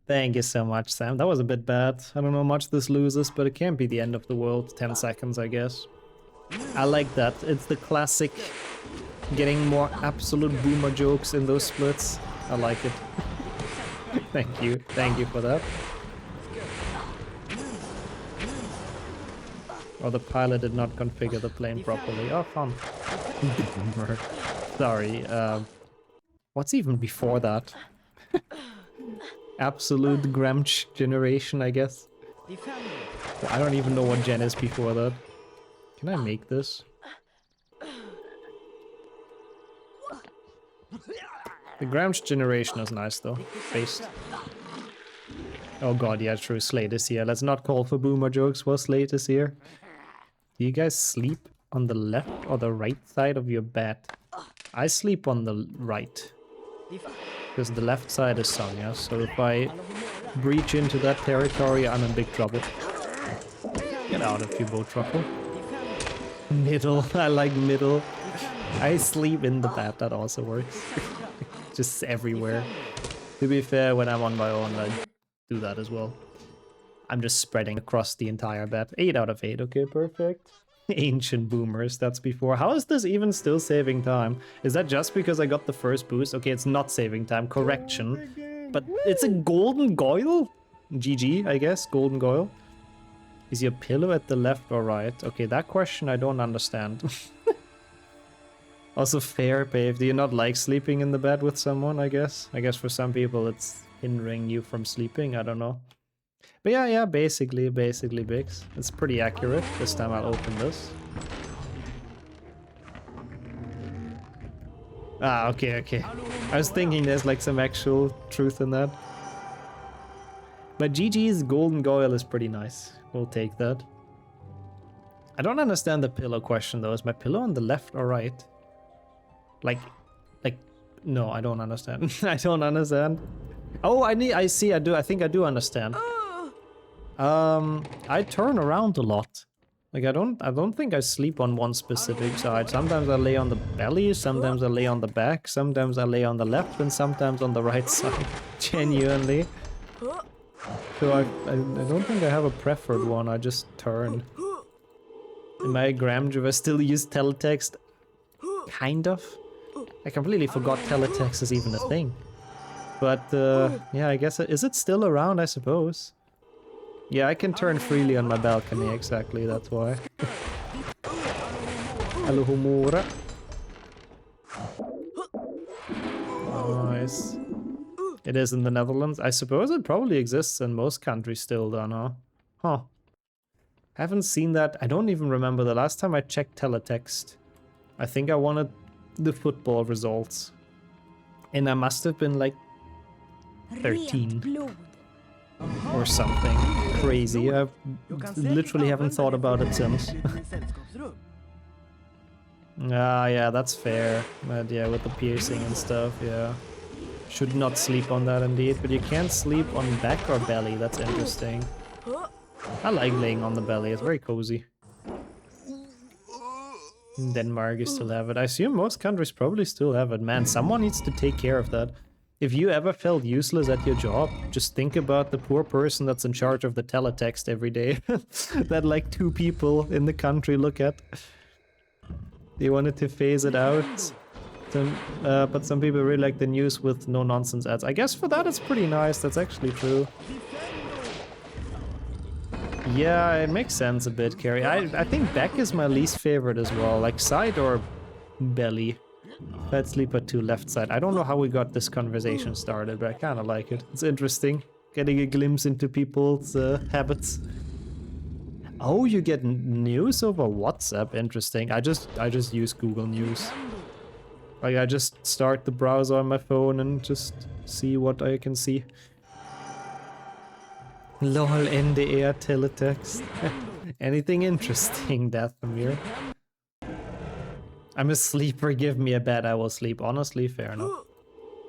Thank you so much, Sam. That was a bit bad. I don't know how much this loses, but it can't be the end of the world. 10 seconds, I guess. I like that. It's the classic getting more absolute boomer jokes in those splits. I like it. Thank you. Thank you for that. Oh, the pilot did not configure the plane properly. Oh, fun. Sorry. What's even before that? Absolute Gramsch generation, I guess. I don't even know what gen is before that. Can I make this? The Gramsch generation is nice though. Based. Oh god, yeah, true. Slate is here. Let's not call for boomer jokes while Slate is here. Do you guys sleep on the left or the right side of your bed? I sleep on the right. Because the left side is sun, yeah? So if I breach into that territory, I'm in big trouble. Get out of you, boat truckle. Middle. I like middle. I sleep in the bed. That also works. Just everywhere. To be fair, when I'm on my own, I do that as well. I'm just spreading across the entire bed. 8 out of 8. Okay, perfect. Ancient boomers, that's before. How is this even still saving time? Is that just because I got the first boost? Okay, it's not saving time. Correction. But it's a golden goyle? GG, I guess. Golden goyle. Is your pillow at the left or right? Okay, that question I don't understand. Also, fair, babe. Do you not like sleeping in the bed with someone, I guess? I guess for some people it's hindering you from sleeping. I don't know. But yeah, basically, Biggs. It's pretty accurate. This time I'll open this. Ah, okay. I was thinking there's like some actual truth in that. But GG's golden goyle is pretty nice. We'll take that. I don't understand the pillow question though. Is my pillow on the left or right? Like, no, I don't understand. I don't understand. Oh, I see, I think I do understand. I turn around a lot. Like I don't think I sleep on one specific side. Sometimes I lay on the belly, sometimes I lay on the back, sometimes I lay on the left, and sometimes on the right side. Genuinely. So I don't think I have a preferred one, I just turn. In my exam, do I still use teletext? Kind of. I completely forgot teletext is even a thing. But yeah, I guess, is it still around, I suppose? Yeah, I can turn freely on my balcony, exactly, that's why. Hello, humora. Nice. It is in the Netherlands. I suppose it probably exists in most countries still, don't know. Huh. Haven't seen that. I don't even remember the last time I checked teletext. I think I wanted the football results. And I must have been like 13 or something crazy. I literally haven't thought about it since. Ah, yeah, that's fair. But yeah, with the piercing and stuff, yeah. Should not sleep on that indeed, but you can't sleep on back or belly. That's interesting. I like laying on the belly, it's very cozy. In Denmark, you still have it. I assume most countries probably still have it. Man, someone needs to take care of that. If you ever felt useless at your job, just think about the poor person that's in charge of the teletext every day. That like 2 people in the country look at. They wanted to phase it out. But some people really like the news with no nonsense ads. I guess for that it's pretty nice, that's actually true. Yeah, it makes sense a bit, Carrie. I think back is my least favorite as well, like side or belly. Bad sleeper to left side. I don't know how we got this conversation started, but I kind of like it. It's interesting, getting a glimpse into people's habits. Oh, you get news over WhatsApp? Interesting. I just use Google News. Like I just start the browser on my phone and just see what I can see. Lol, NDR teletext. Anything interesting, Dathomir? I'm a sleeper, give me a bed, I will sleep. Honestly, fair enough.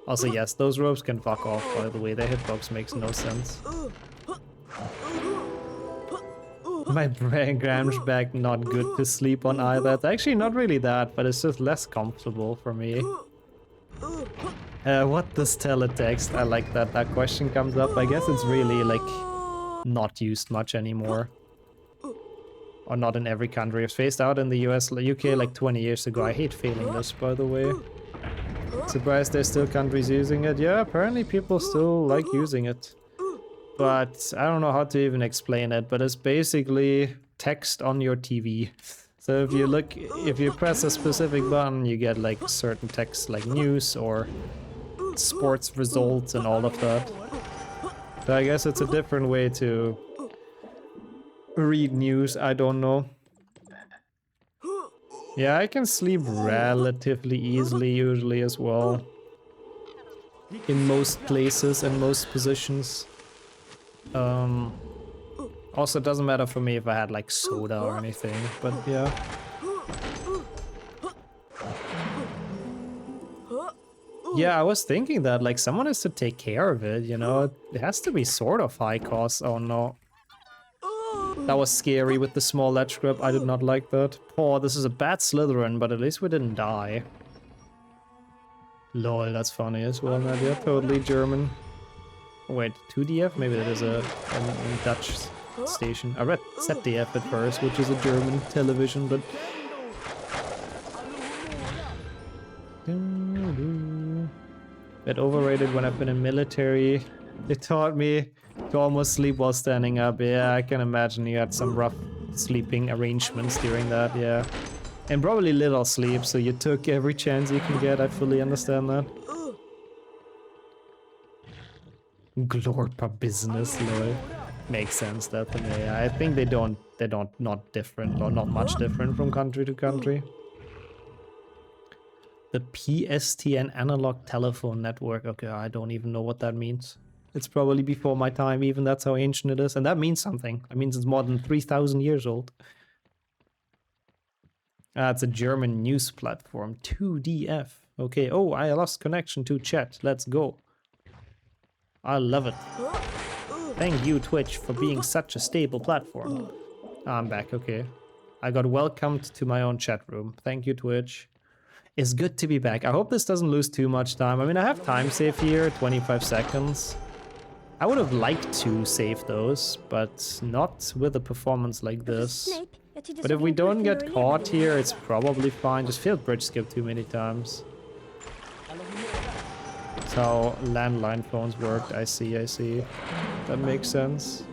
Also, yes, those ropes can fuck off, by the way. The hitbox makes no sense. My gram's back not good to sleep on either. It's actually not really that, but it's just less comfortable for me. What does teletext? I like that that question comes up. I guess it's really, like, not used much anymore. Or not in every country. It's phased out in the US, UK like 20 years ago. I hate failing this, by the way. Surprised there's still countries using it. Yeah, apparently people still like using it. But I don't know how to even explain it, but it's basically text on your TV. So if you press a specific button, you get like certain text like news or sports results and all of that. So I guess it's a different way to read news, I don't know. Yeah, I can sleep relatively easily usually as well. In most places and most positions. Also, it doesn't matter for me if I had like soda or anything, but yeah. Yeah, I was thinking that like someone has to take care of it, you know? It has to be sort of high cost. Oh no. That was scary with the small ledge grab. I did not like that. Oh, this is a bad Slytherin, but at least we didn't die. Lol, that's funny as well, Nadia. Totally German. Wait, 2DF? Maybe that is a Dutch station. I read ZDF at first, which is a German television, but... Bit overrated when I've been in military. They taught me to almost sleep while standing up. Yeah, I can imagine you had some rough sleeping arrangements during that, yeah. And probably little sleep, so you took every chance you can get. I fully understand that. Glorpa business, lol. Makes sense, definitely. I think they don't not different or not much different from country to country. The PSTN analog telephone network. Okay, I don't even know what that means. It's probably before my time, even that's how ancient it is. And that means something. That means it's more than 3,000 years old. It's a German news platform. 2DF. Okay, oh, I lost connection to chat. Let's go. I love it. Thank you, Twitch, for being such a stable platform. I'm back, okay. I got welcomed to my own chat room. Thank you, Twitch. It's good to be back. I hope this doesn't lose too much time. I mean, I have time save here, 25 seconds. I would have liked to save those, but not with a performance like this. But if we don't get caught here, it's probably fine. Just failed bridge skip too many times. That's how landline phones worked. I see. That makes sense.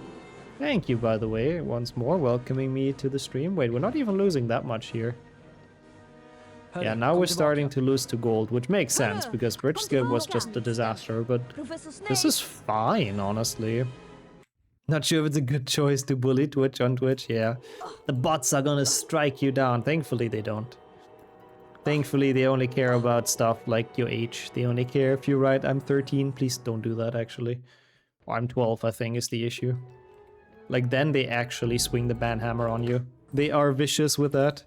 Thank you, by the way, once more, welcoming me to the stream. Wait, we're not even losing that much here. Yeah, now we're starting to lose to gold, which makes sense, because bridge skip was just a disaster, but this is fine, honestly. Not sure if it's a good choice to bully Twitch on Twitch, yeah. The bots are gonna strike you down. Thankfully, they don't. Thankfully, they only care about stuff like your age. They only care if you write, I'm 13. Please don't do that, actually. Or I'm 12, I think, is the issue. Like, then they actually swing the ban hammer on you. They are vicious with that.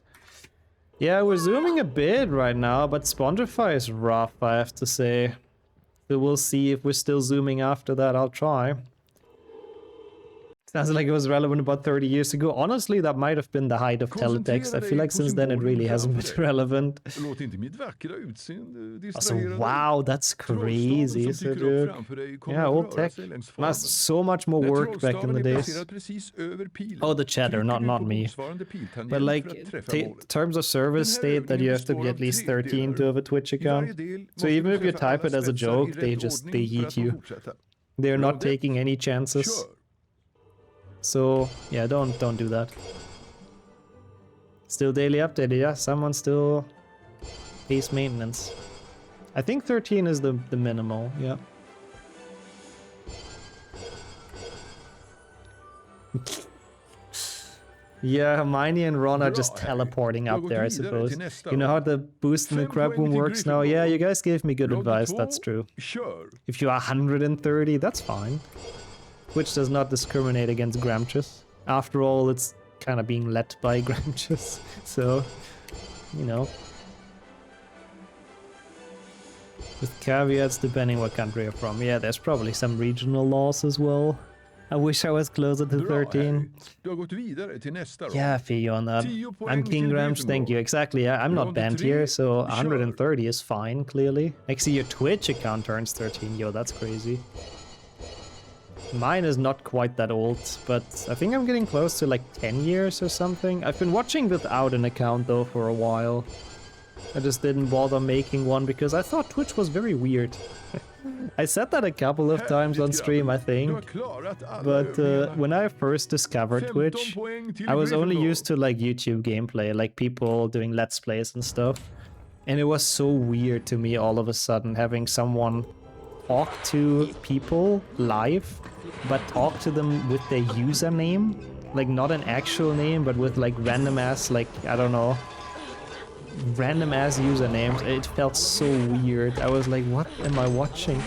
Yeah, we're zooming a bit right now, but Spongify is rough, I have to say. So we'll see if we're still zooming after that. I'll try. Sounds like it was relevant about 30 years ago. Honestly, that might have been the height of teletext. I feel like since then it really hasn't been relevant. Also, wow, that's crazy, so dude. Yeah, old tech. That's so much more work back in the days. Oh, the chatter, not me. But like, terms of service state that you have to be at least 13 to have a Twitch account. So even if you type it as a joke, they heat you. They're not taking any chances. So yeah, don't do that. Still daily updated, yeah. Someone still pays maintenance. I think 13 is the minimal, yeah. Yeah, Hermione and Ron are just teleporting up there, I suppose. You know how the boost in the crab room works now? Yeah, you guys gave me good advice, that's true. If you are 130, that's fine. Which does not discriminate against Gramchus. After all, it's kind of being led by Gramchus, so, you know. With caveats depending what country you're from. Yeah, there's probably some regional laws as well. I wish I was closer to 13. Yeah, I feel you on that. I'm King Gramch, thank you. Exactly, yeah, I'm not banned here, so 130 is fine, clearly. Actually, your Twitch account turns 13. Yo, that's crazy. Mine is not quite that old, but I think I'm getting close to like 10 years or something. I've been watching without an account though for a while. I just didn't bother making one because I thought Twitch was very weird. I said that a couple of times on stream, I think. But when I first discovered Twitch, I was only used to like YouTube gameplay, like people doing Let's Plays and stuff. And it was so weird to me all of a sudden having someone talk to people live, but talk to them with their username, like not an actual name, but with like random ass, like, I don't know, random ass usernames. It felt so weird. I was like, what am I watching?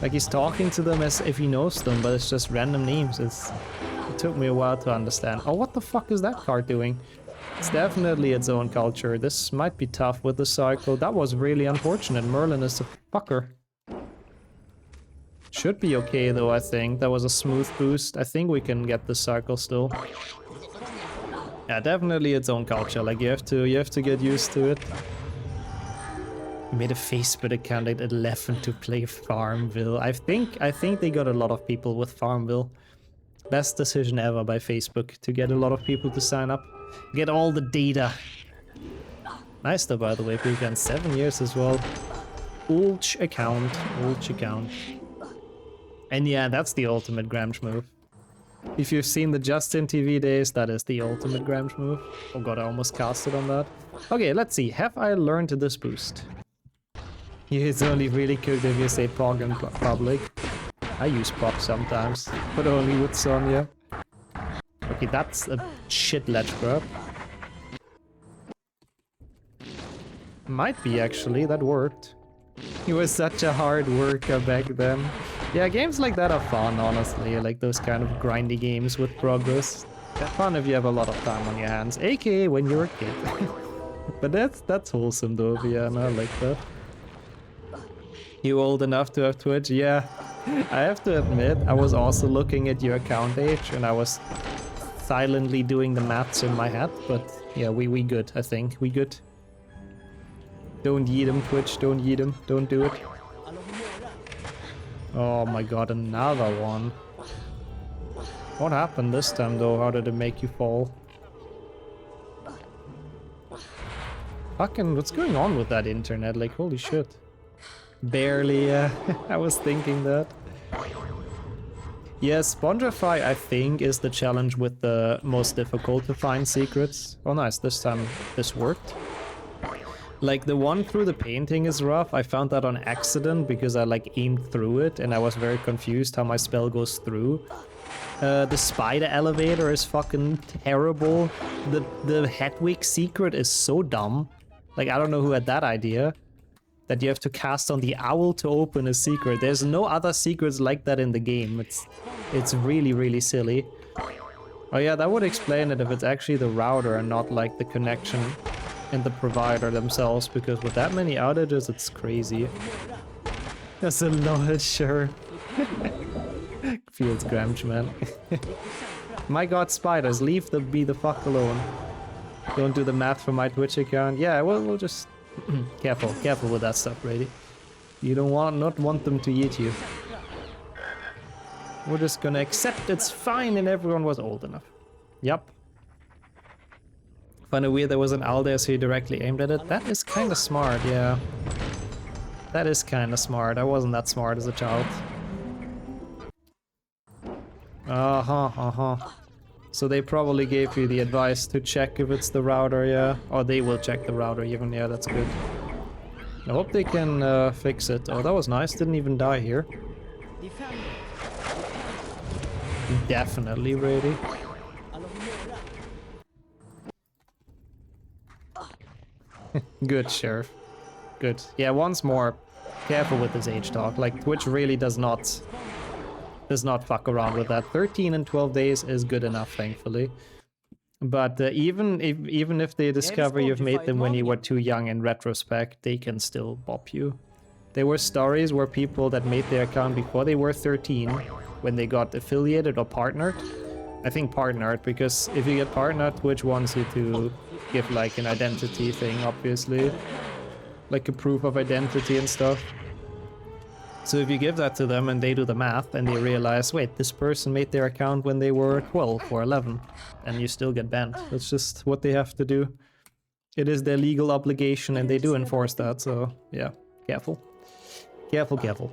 Like, he's talking to them as if he knows them, but it's just random names. It took me a while to understand. Oh, what the fuck is that card doing? It's definitely its own culture. This might be tough with the cycle. That was really unfortunate. Merlin is a fucker. Should be okay though, I think. That was a smooth boost. I think we can get the cycle still. Yeah, definitely its own culture. Like, you have to get used to it. Made a Facebook account at 11 to play Farmville. I think they got a lot of people with Farmville. Best decision ever by Facebook to get a lot of people to sign up. Get all the data. Nice though, by the way, Pookan. 7 years as well. Ulch account. And yeah, that's the ultimate Gramch move. If you've seen the Justin TV days, that is the ultimate Gramch move. Oh god, I almost casted on that. Okay, let's see. Have I learned this boost? It's only really good if you say POG in public. I use POG sometimes, but only with Sonya. Okay, that's a shit ledge grab. Might be actually, that worked. He was such a hard worker back then. Yeah, games like that are fun, honestly. Like those kind of grindy games with progress. They're fun if you have a lot of time on your hands, aka when you're a kid. But that's wholesome though, Vienna, I like that. You old enough to have Twitch? Yeah, I have to admit, I was also looking at your account age and I was silently doing the maths in my head, but yeah, we good, I think. We good. Don't yeet him, Twitch, don't yeet him, don't do it. Oh my god, another one. What happened this time though? How did it make you fall? Fucking, what's going on with that internet? Like, holy shit. Barely, I was thinking that. Yeah, Spongify, I think, is the challenge with the most difficult to find secrets. Oh nice, this time this worked. Like, the one through the painting is rough. I found that on accident because I, like, aimed through it and I was very confused how my spell goes through. The spider elevator is fucking terrible. The Hedwig secret is so dumb. Like, I don't know who had that idea. That you have to cast on the owl to open a secret. There's no other secrets like that in the game. It's really, really silly. Oh yeah, that would explain it if it's actually the router and not like the connection and the provider themselves, because with that many outages, it's crazy. That's a lot, sure. Feels Gramch, man. My god, spiders, leave be the fuck alone. Don't do the math for my Twitch account. Yeah, we'll just... careful with that stuff, Brady. You don't not want them to eat you. We're just gonna accept it's fine and everyone was old enough. Yup. Find it weird there was an owl there so you directly aimed at it. That is kinda smart, yeah. That is kinda smart. I wasn't that smart as a child. So they probably gave you the advice to check if it's the router, yeah? Or they will check the router even, yeah, that's good. I hope they can fix it. Oh, that was nice, didn't even die here. Definitely ready. Good, Sheriff. Good. Yeah, once more, careful with this age talk. Like, Twitch really does not fuck around with that. 13 and 12 days is good enough, thankfully. But even if they discover you've made them when you were too young in retrospect, they can still bop you. There were stories where people that made their account before they were 13, when they got affiliated or partnered. I think partnered, because if you get partnered, Twitch wants you to give like an identity thing, obviously. Like a proof of identity and stuff. So if you give that to them and they do the math and they realize, wait, this person made their account when they were 12 or 11, and you still get banned. That's just what they have to do. It is their legal obligation and they do enforce that, so yeah, careful. Careful.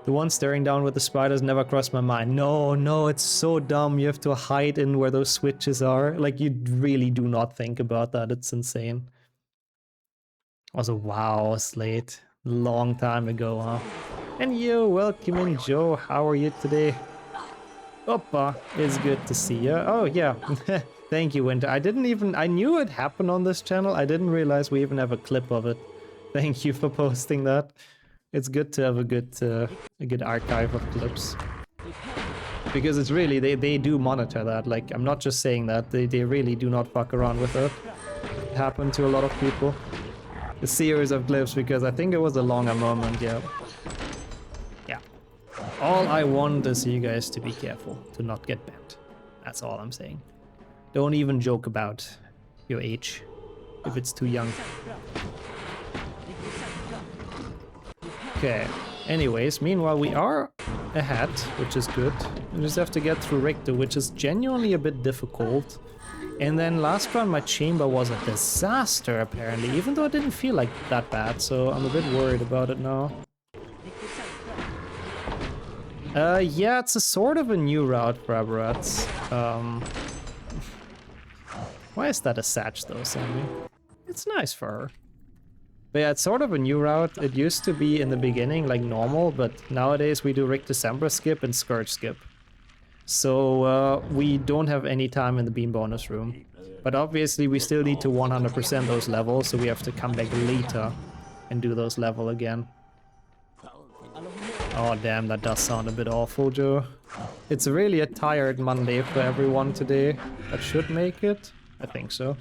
The one staring down with the spiders never crossed my mind. No, it's so dumb. You have to hide in where those switches are. Like, you really do not think about that. It's insane. Also, wow, it's late. Long time ago, huh? And yo, welcome in, Joe. How are you today? Oppa, it's good to see you. Oh, yeah. Thank you, Winter. I knew it happened on this channel. I didn't realize we even have a clip of it. Thank you for posting that. It's good to have a good archive of clips. Because it's really, they do monitor that. Like, I'm not just saying that. They really do not fuck around with it. It happened to a lot of people. A series of clips, because I think it was a longer moment, yeah. Yeah. All I want is you guys to be careful, to not get banned. That's all I'm saying. Don't even joke about your age, if it's too young. Okay, anyways, meanwhile we are ahead, which is good. We just have to get through Richter, which is genuinely a bit difficult. And then last round my chamber was a disaster apparently, even though it didn't feel like that bad, so I'm a bit worried about it now. Yeah, it's a sort of a new route for Aberrats. Why is that a Satch though, Sammy? It's nice for her. But yeah, it's sort of a new route. It used to be in the beginning like normal, but nowadays we do Rick December skip and Scourge skip. So we don't have any time in the beam bonus room. But obviously we still need to 100% those levels, so we have to come back later and do those level again. Oh damn, that does sound a bit awful, Joe. It's really a tired Monday for everyone today. That should make it. I think so.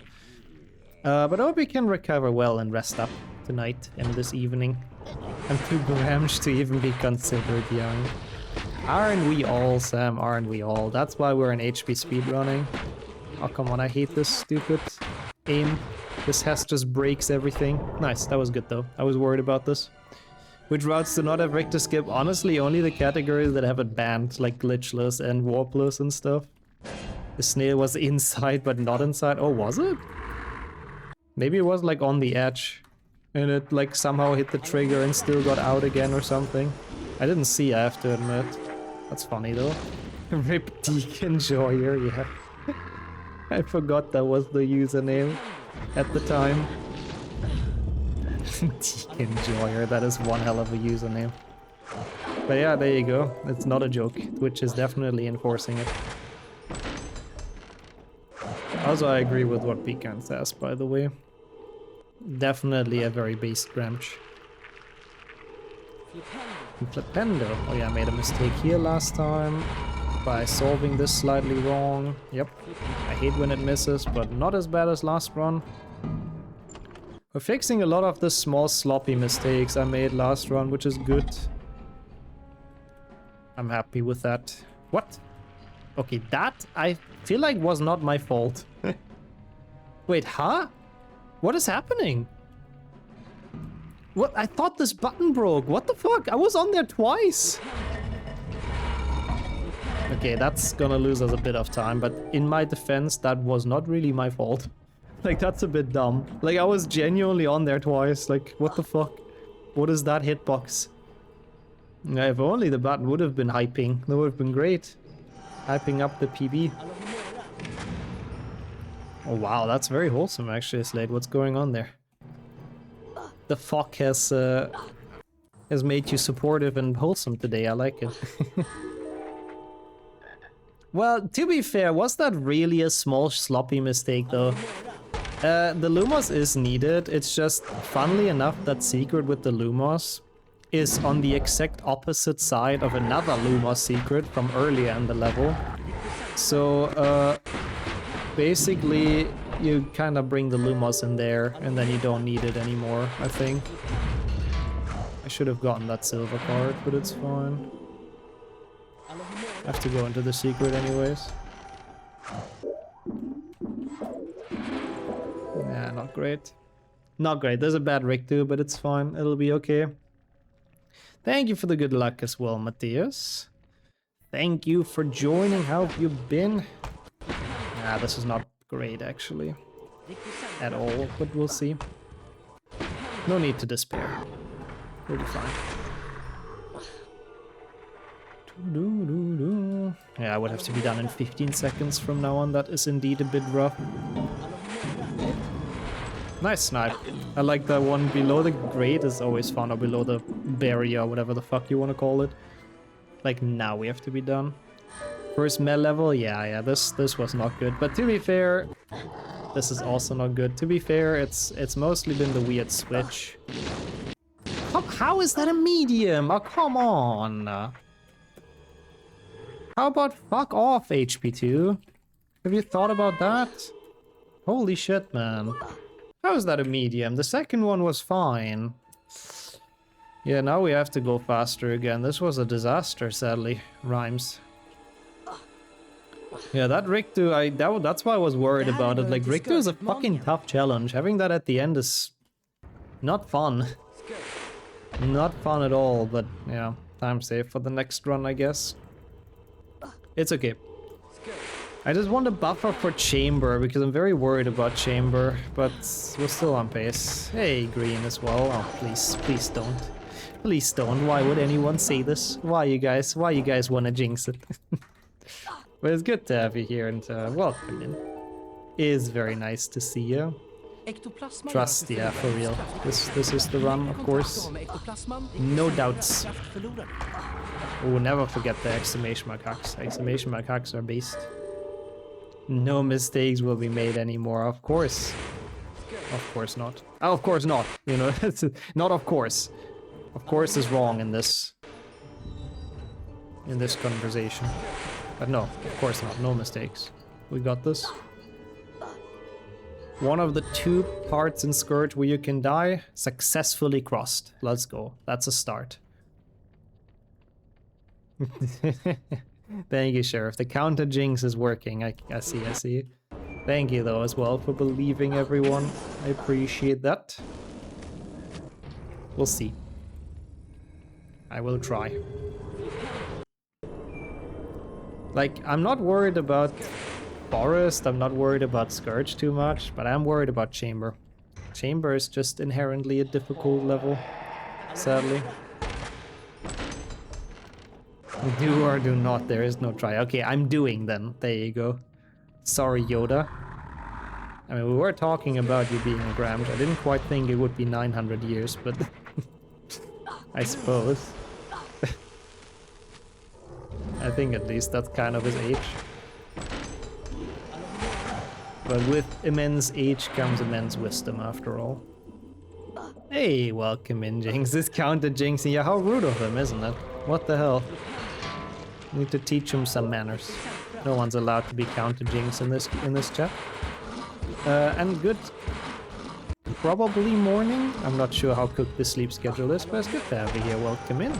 But I hope we can recover well and rest up tonight and this evening. I'm too gramsci to even be considered young. Aren't we all, Sam? Aren't we all? That's why we're in HP speedrunning. Oh, come on, I hate this stupid aim. This Hess just breaks everything. Nice, that was good though. I was worried about this. Which routes do not have Richter skip? Honestly, only the categories that have it banned, like glitchless and warpless and stuff. The snail was inside but not inside. Oh, was it? Maybe it was like on the edge. And it like somehow hit the trigger and still got out again or something. I didn't see, I have to admit. That's funny though. Rip Deacon Joyer, yeah. I forgot that was the username at the time. Deacon Joyer, that is one hell of a username. But yeah, there you go. It's not a joke. Twitch is definitely enforcing it. Also, I agree with what Pecan says, by the way. Definitely a very base Gramch. Flipendo. Oh yeah, I made a mistake here last time by solving this slightly wrong. Yep. I hate when it misses, but not as bad as last run. We're fixing a lot of the small sloppy mistakes I made last run, which is good. I'm happy with that. What? Okay, that I feel like was not my fault. Wait, huh? What is happening? What? I thought this button broke. What the fuck? I was on there twice. Okay, that's gonna lose us a bit of time, but in my defense, that was not really my fault. Like, that's a bit dumb. Like, I was genuinely on there twice. Like, what the fuck? What is that hitbox? Yeah, if only the button would have been hyping. That would have been great. Hyping up the PB. Oh wow, that's very wholesome actually, Slade. What's going on there? The fuck has made you supportive and wholesome today. I like it. Well, to be fair, was that really a small sloppy mistake though? The Lumos is needed. It's just, funnily enough, that secret with the Lumos is on the exact opposite side of another Lumos secret from earlier in the level. So, basically, you kind of bring the Lumos in there, and then you don't need it anymore, I think. I should have gotten that silver card, but it's fine. I have to go into the secret anyways. Yeah, not great. Not great. There's a bad rig too, but it's fine. It'll be okay. Thank you for the good luck as well, Matthias. Thank you for joining. How have you been? Nah, this is not great actually. At all, but we'll see. No need to despair. We'll be fine. Yeah, I would have to be done in 15 seconds from now on. That is indeed a bit rough. Nice snipe. I like that one below the grate is always fun, or below the barrier, whatever the fuck you want to call it. Like, now we have to be done. First med level, yeah, this was not good. But to be fair, this is also not good. To be fair, it's mostly been the weird switch. How is that a medium? Oh, come on. How about fuck off, HP2? Have you thought about that? Holy shit, man. How is that a medium? The second one was fine. Yeah, now we have to go faster again. This was a disaster, sadly. Rhymes. Yeah, that Riktu, that's why I was worried about it. Like, Riktu is a fucking tough challenge. Having that at the end is not fun. Not fun at all, but yeah, time save for the next run, I guess. It's okay. I just want a buffer for Chamber, because I'm very worried about Chamber, but we're still on pace. Hey, Green as well. Oh, please, please don't. Please don't. Why would anyone say this? Why you guys want to jinx it? But it's good to have you here and welcome in. It is very nice to see you. Trust, yeah, for real. This is the run, of course. No doubts. Oh, never forget the exclamation mark hacks. Exclamation mark hacks are based. No mistakes will be made anymore, of course. Of course not. Oh, of course not. You know, it's not of course. Of course is wrong in this conversation. But no, of course not. No mistakes. We got this. One of the 2 parts in Scourge where you can die, successfully crossed. Let's go. That's a start. Thank you, Sheriff. The counter jinx is working. I see. Thank you, though, as well, for believing everyone. I appreciate that. We'll see. I will try. Like, I'm not worried about Forest, I'm not worried about Scourge too much, but I'm worried about Chamber. Chamber is just inherently a difficult level, sadly. Do or do not, there is no try. Okay, I'm doing then. There you go. Sorry, Yoda. I mean, we were talking about you being a Gramps. I didn't quite think it would be 900 years, but I suppose. I think at least that's kind of his age. But with immense age comes immense wisdom, after all. Hey, welcome in, Jinx. This counter jinxing. Yeah, how rude of him, isn't it? What the hell? Need to teach him some manners. No one's allowed to be counter jinx in this chat. And good. Probably morning. I'm not sure how cooked the sleep schedule is, but it's good to have you here. Welcome in.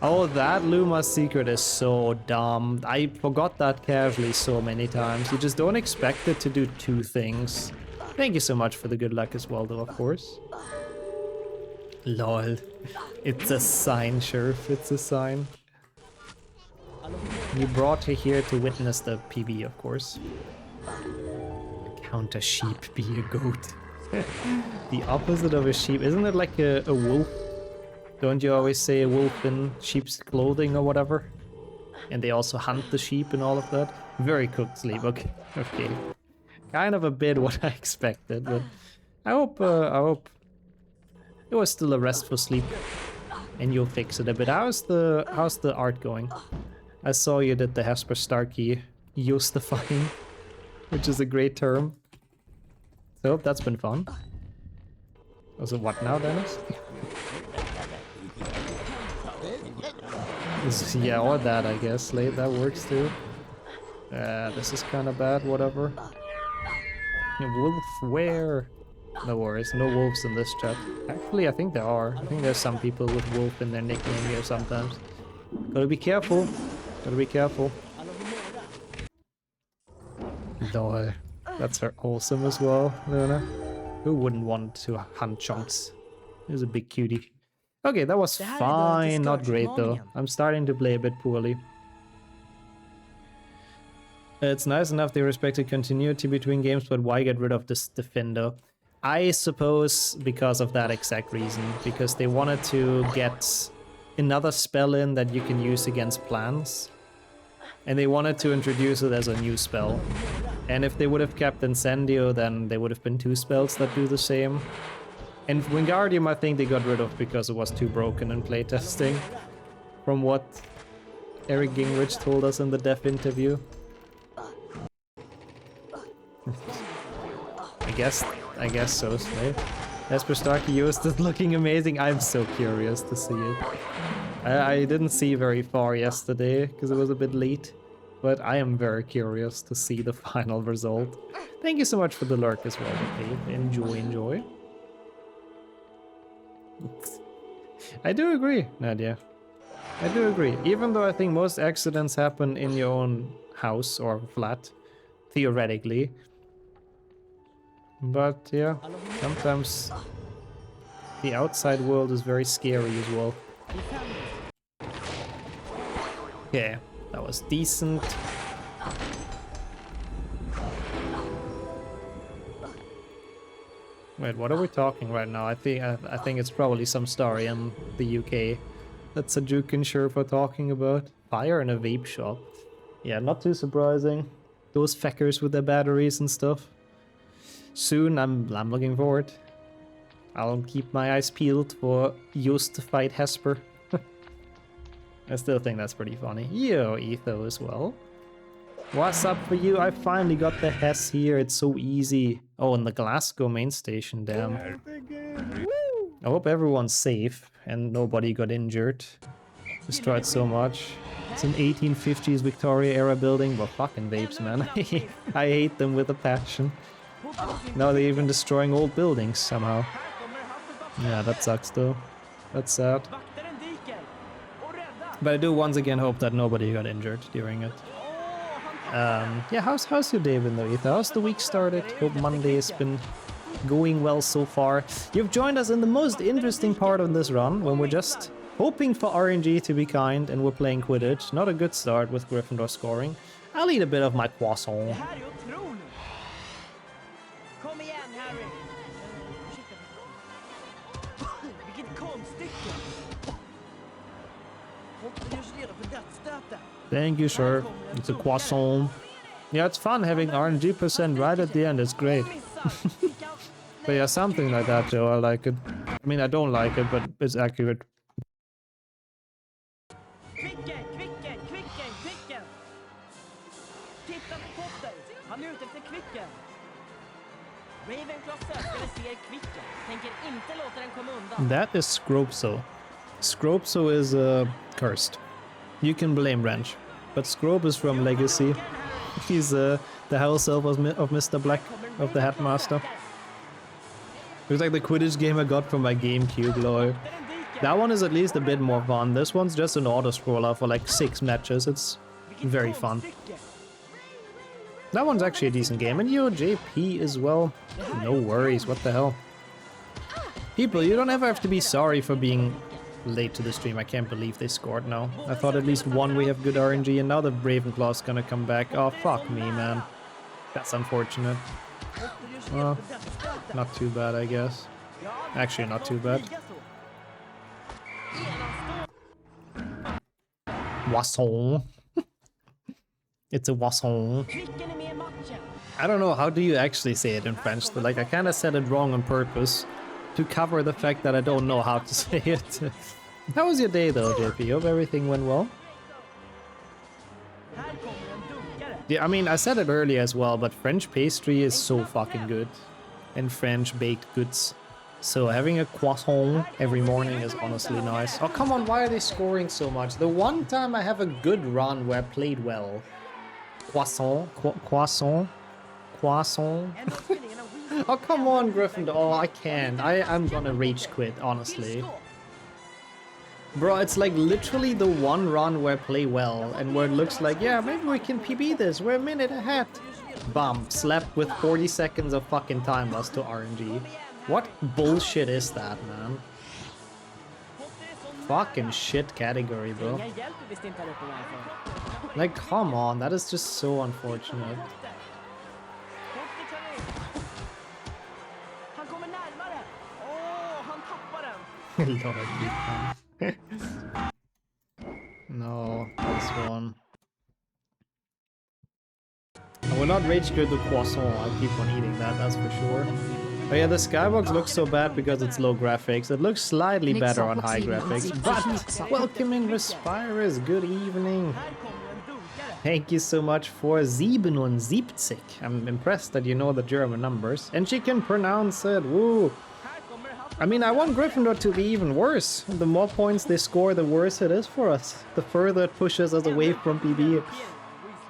Oh, that Luma's secret is so dumb. I forgot that casually so many times. You just don't expect it to do 2 things. Thank you so much for the good luck as well, though, of course. Lol. It's a sign, Sheriff. It's a sign. You brought her here to witness the PB, of course. Count a sheep, be a goat. The opposite of a sheep. Isn't it like a wolf? Don't you always say a wolf in sheep's clothing or whatever? And they also hunt the sheep and all of that? Very cooked sleep. Okay. Okay. Kind of a bit what I expected, but I hope it was still a restful sleep. And you'll fix it a bit. How's the art going? I saw you did the Hesper Starkey Justifying, which is a great term. So I hope that's been fun. Was it what now, Dennis? Yeah, or that, I guess. Slate, that works too. This is kind of bad, whatever. Wolf, where? No worries, no wolves in this chat. Actually, I think there are. I think there's some people with wolf in their nickname here sometimes. Gotta be careful. Gotta be careful. Lol. That's awesome as well, Luna. Who wouldn't want to hunt chunks? He's a big cutie. Okay, that was fine. Not great though. I'm starting to play a bit poorly. It's nice enough they respected continuity between games, but why get rid of this defender? I suppose because of that exact reason. Because they wanted to get another spell in that you can use against plants. And they wanted to introduce it as a new spell. And if they would have kept Incendio, then there would have been 2 spells that do the same. And Wingardium I think they got rid of because it was too broken in playtesting. From what Eric Gingrich told us in the dev interview. I guess so, Slade. Esper Starkey used it looking amazing. I'm so curious to see it. I didn't see very far yesterday because it was a bit late. But I am very curious to see the final result. Thank you so much for the lurk as well, Dave. Enjoy. I do agree, Nadia. I do agree. Even though I think most accidents happen in your own house or flat, theoretically. But yeah, sometimes the outside world is very scary as well. Yeah, that was decent. Wait, what are we talking right now? I think it's probably some story in the UK that Sajuk and Sherf are talking about. Fire in a vape shop. Yeah, not too surprising. Those feckers with their batteries and stuff. Soon, I'm looking forward. I'll keep my eyes peeled for Yost to fight Hesper. I still think that's pretty funny. Yo, Etho as well. What's up for you? I finally got the Hess here. It's so easy. Oh, and the Glasgow main station, damn. I hope everyone's safe and nobody got injured. Destroyed so much. It's an 1850s Victoria era building. Well, fucking vapes, man. I hate them with a passion. Now they're even destroying old buildings somehow. Yeah, that sucks though. That's sad. But I do once again hope that nobody got injured during it. Yeah, how's your day been though, Ethan? How's the week started? Hope Monday has been going well so far. You've joined us in the most interesting part of this run, when we're just hoping for RNG to be kind and we're playing Quidditch. Not a good start with Gryffindor scoring. I'll eat a bit of my croissant. Thank you, sir. It's a croissant. Yeah, it's fun having RNG % right at the end. It's great. But yeah, something like that, Joe. I like it. I mean, I don't like it, but it's accurate. That is Scropso. Scropso is cursed. You can blame Wrench, but Scrope is from Legacy. He's the house elf of Mr. Black, of the Headmaster. It was like the Quidditch game I got from my GameCube, lol. That one is at least a bit more fun. This one's just an auto-scroller for like 6 matches. It's very fun. That one's actually a decent game. And yo, JP as well. No worries, what the hell. People, you don't ever have to be sorry for being late to the stream. I can't believe they scored now. I thought at least one we have good RNG, and now the Ravenclaw's gonna come back. Oh, fuck me, man. That's unfortunate. Well, not too bad, I guess. Actually, not too bad. Poisson. It's a poisson. I don't know, how do you actually say it in French? Like, I kind of said it wrong on purpose to cover the fact that I don't know how to say it. How was your day though, JP? Hope everything went well. Yeah, I mean, I said it earlier as well, but French pastry is so fucking good. And French baked goods. So having a croissant every morning is honestly nice. Oh, come on, why are they scoring so much? The one time I have a good run where I played well. Croissant, croissant, croissant. Oh, come on, Gryffindor. Oh, I can't. I'm gonna rage quit, honestly. Bro, it's like literally the one run where I play well and where it looks like, yeah, maybe we can PB this. We're a minute ahead. Bam, slapped with 40 seconds of fucking time lost to RNG. What bullshit is that, man? Fucking shit category, bro. Like, come on, that is just so unfortunate. No, this one. I will not rage quit the croissant. I'll keep on eating that, that's for sure. Oh yeah, the skybox looks so bad because it's low graphics. It looks slightly better on high graphics. But welcoming Respirus, good evening. Thank you so much for 77. I'm impressed that you know the German numbers. And she can pronounce it, woo! I mean, I want Gryffindor to be even worse. The more points they score, the worse it is for us. The further it pushes us away from PB.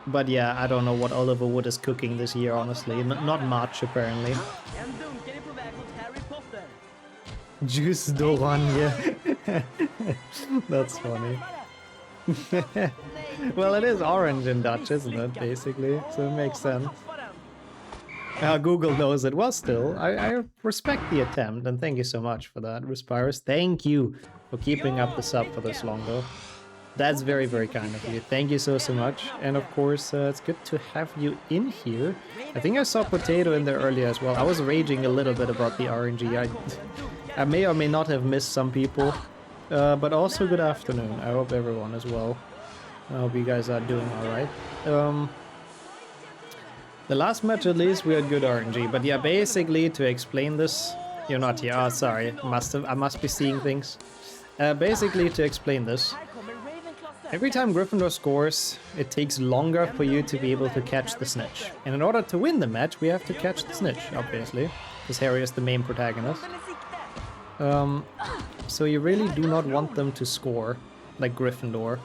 But yeah, I don't know what Oliver Wood is cooking this year, honestly. Not much, apparently. Juice d'orange. That's funny. Well, it is orange in Dutch, isn't it, basically? So it makes sense. Google knows it. Well, still, I respect the attempt, and thank you so much for that, Respirus. Thank you for keeping up the sub for this long, though. That's very, very kind of you. Thank you so much. And of course, it's good to have you in here. I think I saw Potato in there earlier as well. I was raging a little bit about the RNG. I may or may not have missed some people. But also good afternoon. I hope everyone as well. I hope you guys are doing alright. The last match at least we had good RNG. But yeah, basically to explain this... You're not here. Oh, sorry. I must be seeing things. Basically to explain this. Every time Gryffindor scores, it takes longer for you to be able to catch the snitch. And in order to win the match, we have to catch the snitch, obviously. Because Harry is the main protagonist. So you really do not want them to score, like Gryffindor.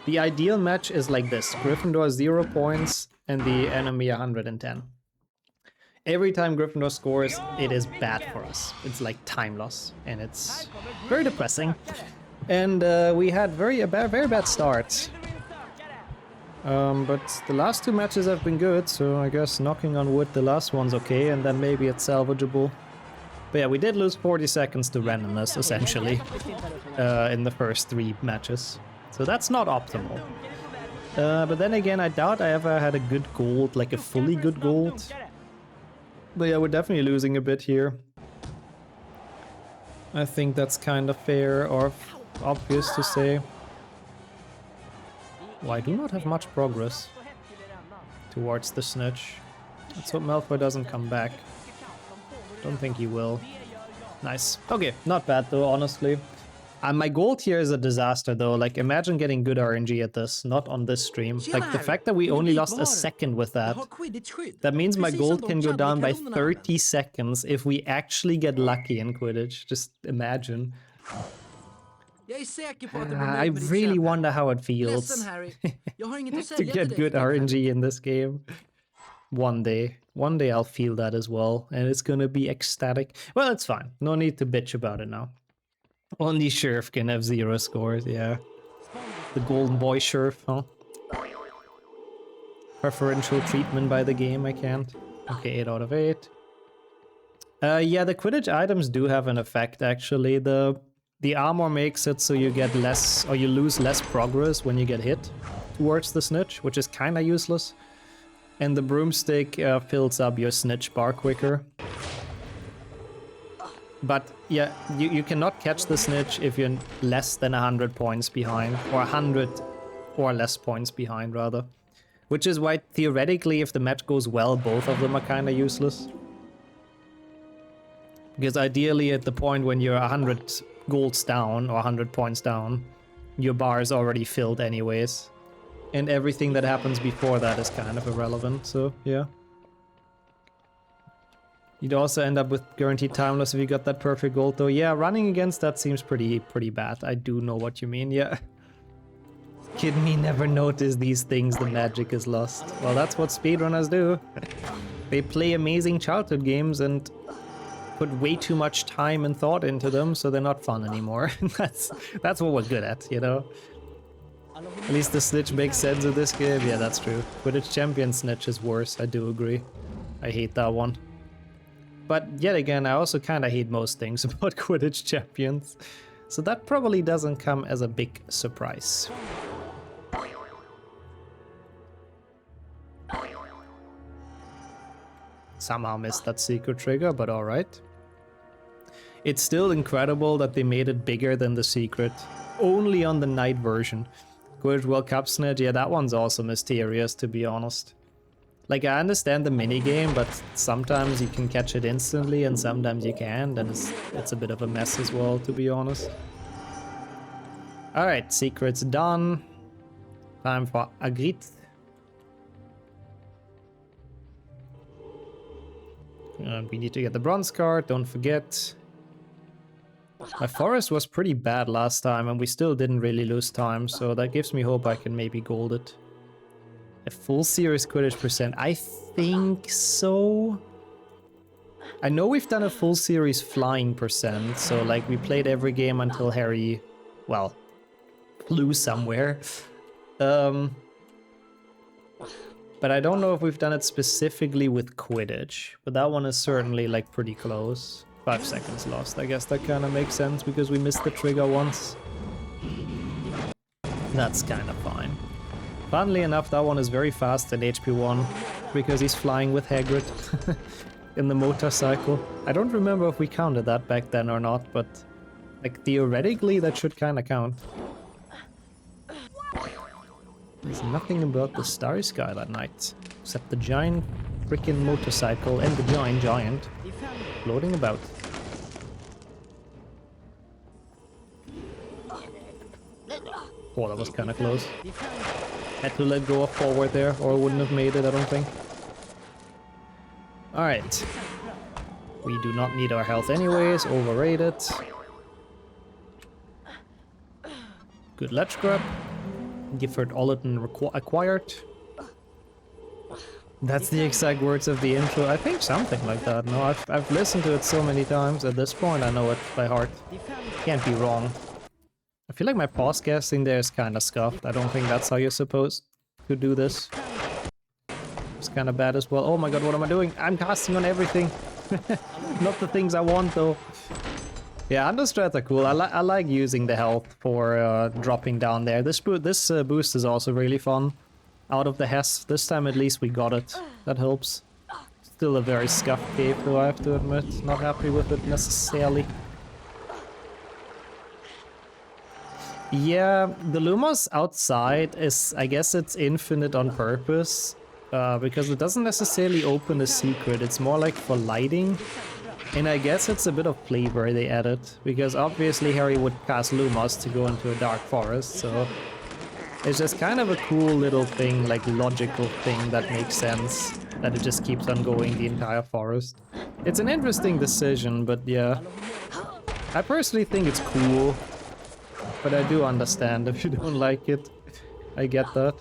The ideal match is like this. Gryffindor 0 points and the enemy 110. Every time Gryffindor scores, it is bad for us. It's like time loss, and it's very depressing. And we had very bad starts. But the last 2 matches have been good, so I guess knocking on wood, the last one's okay, and then maybe it's salvageable. But yeah, we did lose 40 seconds to randomness, essentially, in the first 3 matches. So that's not optimal. But then again, I doubt I ever had a good gold, like a fully good gold. But yeah, we're definitely losing a bit here. I think that's kind of fair or obvious to say. Well, I do not have much progress towards the snitch. Let's hope Malfoy doesn't come back. Don't think he will. Nice. Okay, not bad though, honestly. My gold here is a disaster though. Like, imagine getting good RNG at this, not on this stream. Like, the fact that we only lost a second with that, that means my gold can go down by 30 seconds if we actually get lucky in Quidditch. Just imagine. I really wonder how it feels to get good RNG in this game. One day I'll feel that as well, and it's gonna be ecstatic. Well, it's fine. No need to bitch about it now. Only Sheriff can have 0 scores, yeah. The golden boy Sheriff, huh? Preferential treatment by the game, I can't. Okay, 8 out of 8. Yeah, the Quidditch items do have an effect, actually. The armor makes it so you get less, or you lose less progress when you get hit towards the snitch, which is kinda useless. And the broomstick fills up your snitch bar quicker. But yeah, you cannot catch the snitch if you're less than 100 points behind, or 100 or less points behind, rather. Which is why, theoretically, if the match goes well, both of them are kinda useless. Because ideally, at the point when you're 100 golds down, or 100 points down, your bar is already filled anyways. And everything that happens before that is kind of irrelevant, so yeah. You'd also end up with guaranteed time loss if you got that perfect gold though. Yeah, running against that seems pretty bad. I do know what you mean, yeah. Kid me never noticed these things, the magic is lost. Well, that's what speedrunners do. They play amazing childhood games and put way too much time and thought into them, so they're not fun anymore. That's what we're good at, you know? At least the snitch makes sense in this game. Yeah, that's true. Quidditch Champion snitch is worse, I do agree. I hate that one. But yet again, I also kind of hate most things about Quidditch Champions. So that probably doesn't come as a big surprise. Somehow missed that secret trigger, but alright. It's still incredible that they made it bigger than the secret. Only on the night version. Quidditch World Cup snitch, yeah, that one's also mysterious, to be honest. Like, I understand the minigame, but sometimes you can catch it instantly and sometimes you can't, and it's a bit of a mess as well, to be honest. Alright, secret's done. Time for Agrit. And we need to get the bronze card, don't forget. My forest was pretty bad last time and we still didn't really lose time, so that gives me hope I can maybe gold it. A full series Quidditch percent, I think so. I know we've done a full series flying percent, so like we played every game until Harry, well, flew somewhere. But I don't know if we've done it specifically with Quidditch, but that one is certainly like pretty close. 5 seconds lost, I guess that kind of makes sense because we missed the trigger once. That's kind of fine. Funnily enough, that one is very fast at HP 1 because he's flying with Hagrid in the motorcycle. I don't remember if we counted that back then or not, but like theoretically that should kind of count. There's nothing about the Starry Sky that night except the giant freaking motorcycle and the giant floating about. Oh, that was kind of close. Had to let go of forward there, or I wouldn't have made it, I don't think. Alright. We do not need our health anyways, overrated. Good ledge grab. Gifford Ollerton acquired. That's the exact words of the intro. I think something like that. No, I've listened to it so many times. At this point, I know it by heart. Can't be wrong. I feel like my pause casting there is kind of scuffed. I don't think that's how you're supposed to do this. It's kind of bad as well. Oh my god, what am I doing? I'm casting on everything. Not the things I want, though. Yeah, understrats are cool. I like using the health for dropping down there. This boost is also really fun. Out of the Hess. This time at least we got it. That helps. Still a very scuffed cave, though, I have to admit. Not happy with it necessarily. Yeah, the Lumos outside is, I guess it's infinite on purpose. Because it doesn't necessarily open a secret. It's more like for lighting. And I guess it's a bit of flavor they added. Because obviously Harry would cast Lumos to go into a dark forest, so... It's just kind of a cool little thing, like logical thing that makes sense. That it just keeps on going the entire forest. It's an interesting decision, but yeah. I personally think it's cool. But I do understand if you don't like it. I get that.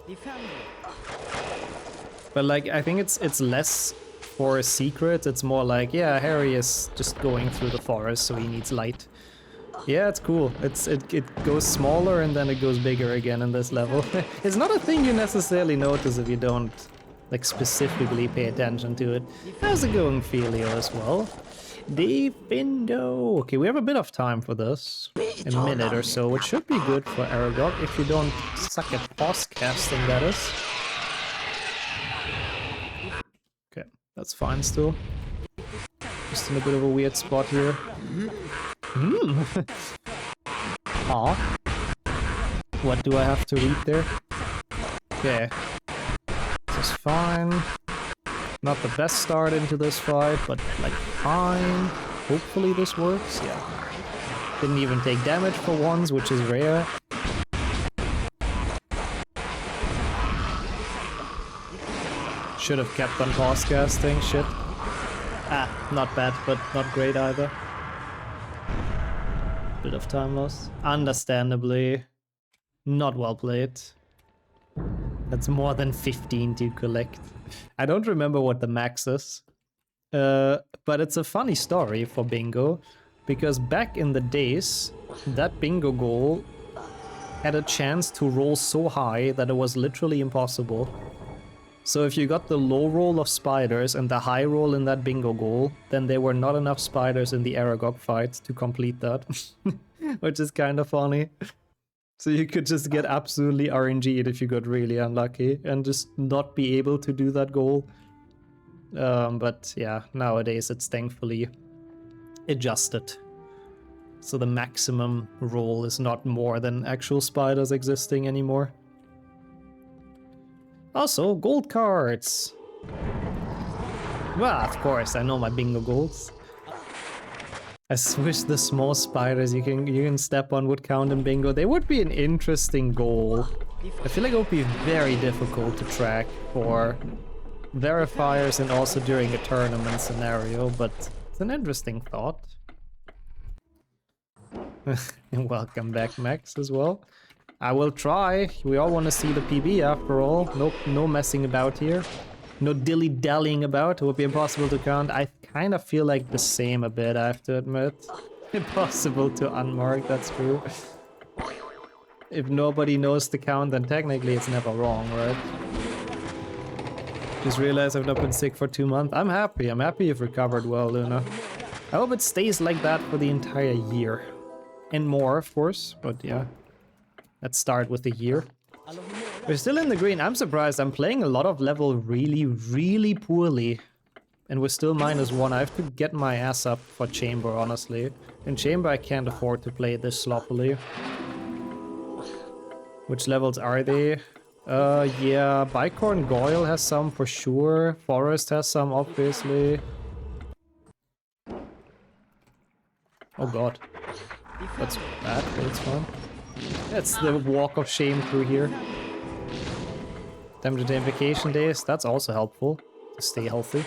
But like, I think it's less for a secret. It's more like, yeah, Harry is just going through the forest, so he needs light. Yeah, it's cool. It goes smaller and then it goes bigger again in this level. It's not a thing you necessarily notice if you don't like specifically pay attention to it. How's it going, Felio, as well? Defendo. Okay, we have a bit of time for this. A minute or so, which should be good for Aragog if you don't suck at pause casting, that is. Okay, that's fine still. Just in a bit of a weird spot here. Aw. What do I have to read there? Okay. This is fine. Not the best start into this fight, but like fine. Hopefully this works, yeah. Didn't even take damage for once, which is rare. Should have kept on pause casting, shit. Ah, not bad, but not great either. Bit of time loss. Understandably, not well played. That's more than 15 to collect. I don't remember what the max is. But it's a funny story for bingo. Because back in the days, that bingo goal had a chance to roll so high that it was literally impossible. So if you got the low roll of spiders and the high roll in that bingo goal, then there were not enough spiders in the Aragog fight to complete that. Which is kind of funny. So you could just get absolutely RNG'd if you got really unlucky and just not be able to do that goal. But yeah, nowadays it's thankfully adjusted. So the maximum roll is not more than actual spiders existing anymore. Also, gold cards! Well, of course, I know my bingo goals. I wish the small spiders you can step on would count in bingo. They would be an interesting goal. I feel like it would be very difficult to track for verifiers and also during a tournament scenario, but it's an interesting thought. And welcome back, Max, as well. I will try. We all want to see the PB after all. Nope, no messing about here. No dilly-dallying about. It would be impossible to count. I kind of feel like the same a bit, I have to admit. Impossible to unmark, that's true. If nobody knows the count, then technically it's never wrong, right? Just realized I've not been sick for 2 months. I'm happy. I'm happy you've recovered well, Luna. I hope it stays like that for the entire year. And more, of course, but yeah. Let's start with the year. We're still in the green. I'm surprised. I'm playing a lot of level really, really poorly. And we're still -1. I have to get my ass up for Chamber, honestly. In Chamber, I can't afford to play this sloppily. Which levels are they? Yeah, Bicorn Goyle has some for sure. Forest has some, obviously. Oh god. That's bad, but it's fine. That's the walk of shame through here. Damage vacation days, that's also helpful to stay healthy.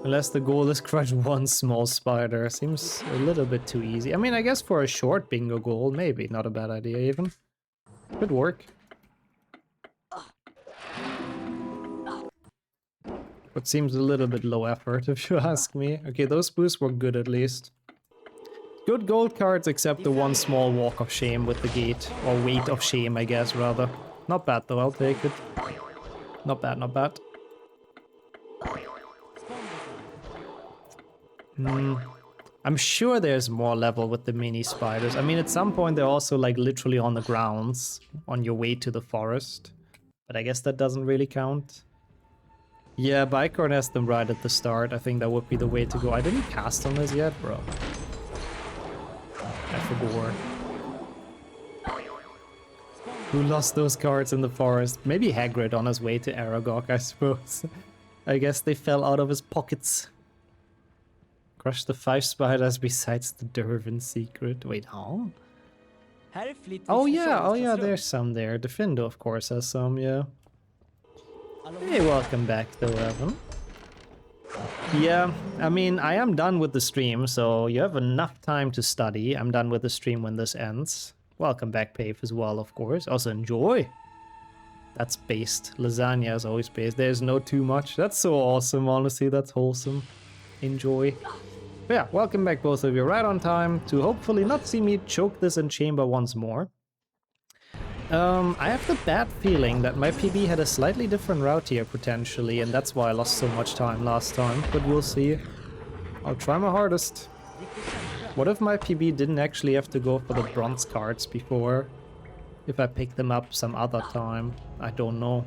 Unless the goal is crush one small spider. Seems a little bit too easy. I mean, I guess for a short bingo goal, maybe. Not a bad idea even. Could work. What seems a little bit low effort, if you ask me. Okay, those boosts were good at least. Good gold cards, except the one small walk of shame with the gate. Or weight of shame, I guess, rather. Not bad, though. I'll take it. Not bad, not bad. I'm sure there's more level with the mini spiders. I mean, at some point, they're also, like, literally on the grounds on your way to the forest. But I guess that doesn't really count. Yeah, Bicorn has them right at the start. I think that would be the way to go. I didn't cast on this yet, bro. I forgot. Who lost those cards in the forest? Maybe Hagrid on his way to Aragog, I suppose. I guess they fell out of his pockets. Crush the 5 spiders besides the Dervin secret. Wait, huh? Oh yeah, there's some there. Defendo, of course, has some, yeah. Hey, welcome back though, Evan. Yeah, I mean, I am done with the stream, so you have enough time to study. I'm done with the stream when this ends. Welcome back, Pave, as well, of course. Also, enjoy. That's based. Lasagna is always based. There's no too much. That's so awesome, honestly. That's wholesome. Enjoy. But yeah, welcome back, both of you. Right on time to hopefully not see me choke this in chamber once more. I have the bad feeling that my PB had a slightly different route here, potentially, and that's why I lost so much time last time, but we'll see. I'll try my hardest. What if my PB didn't actually have to go for the bronze cards before? If I pick them up some other time? I don't know.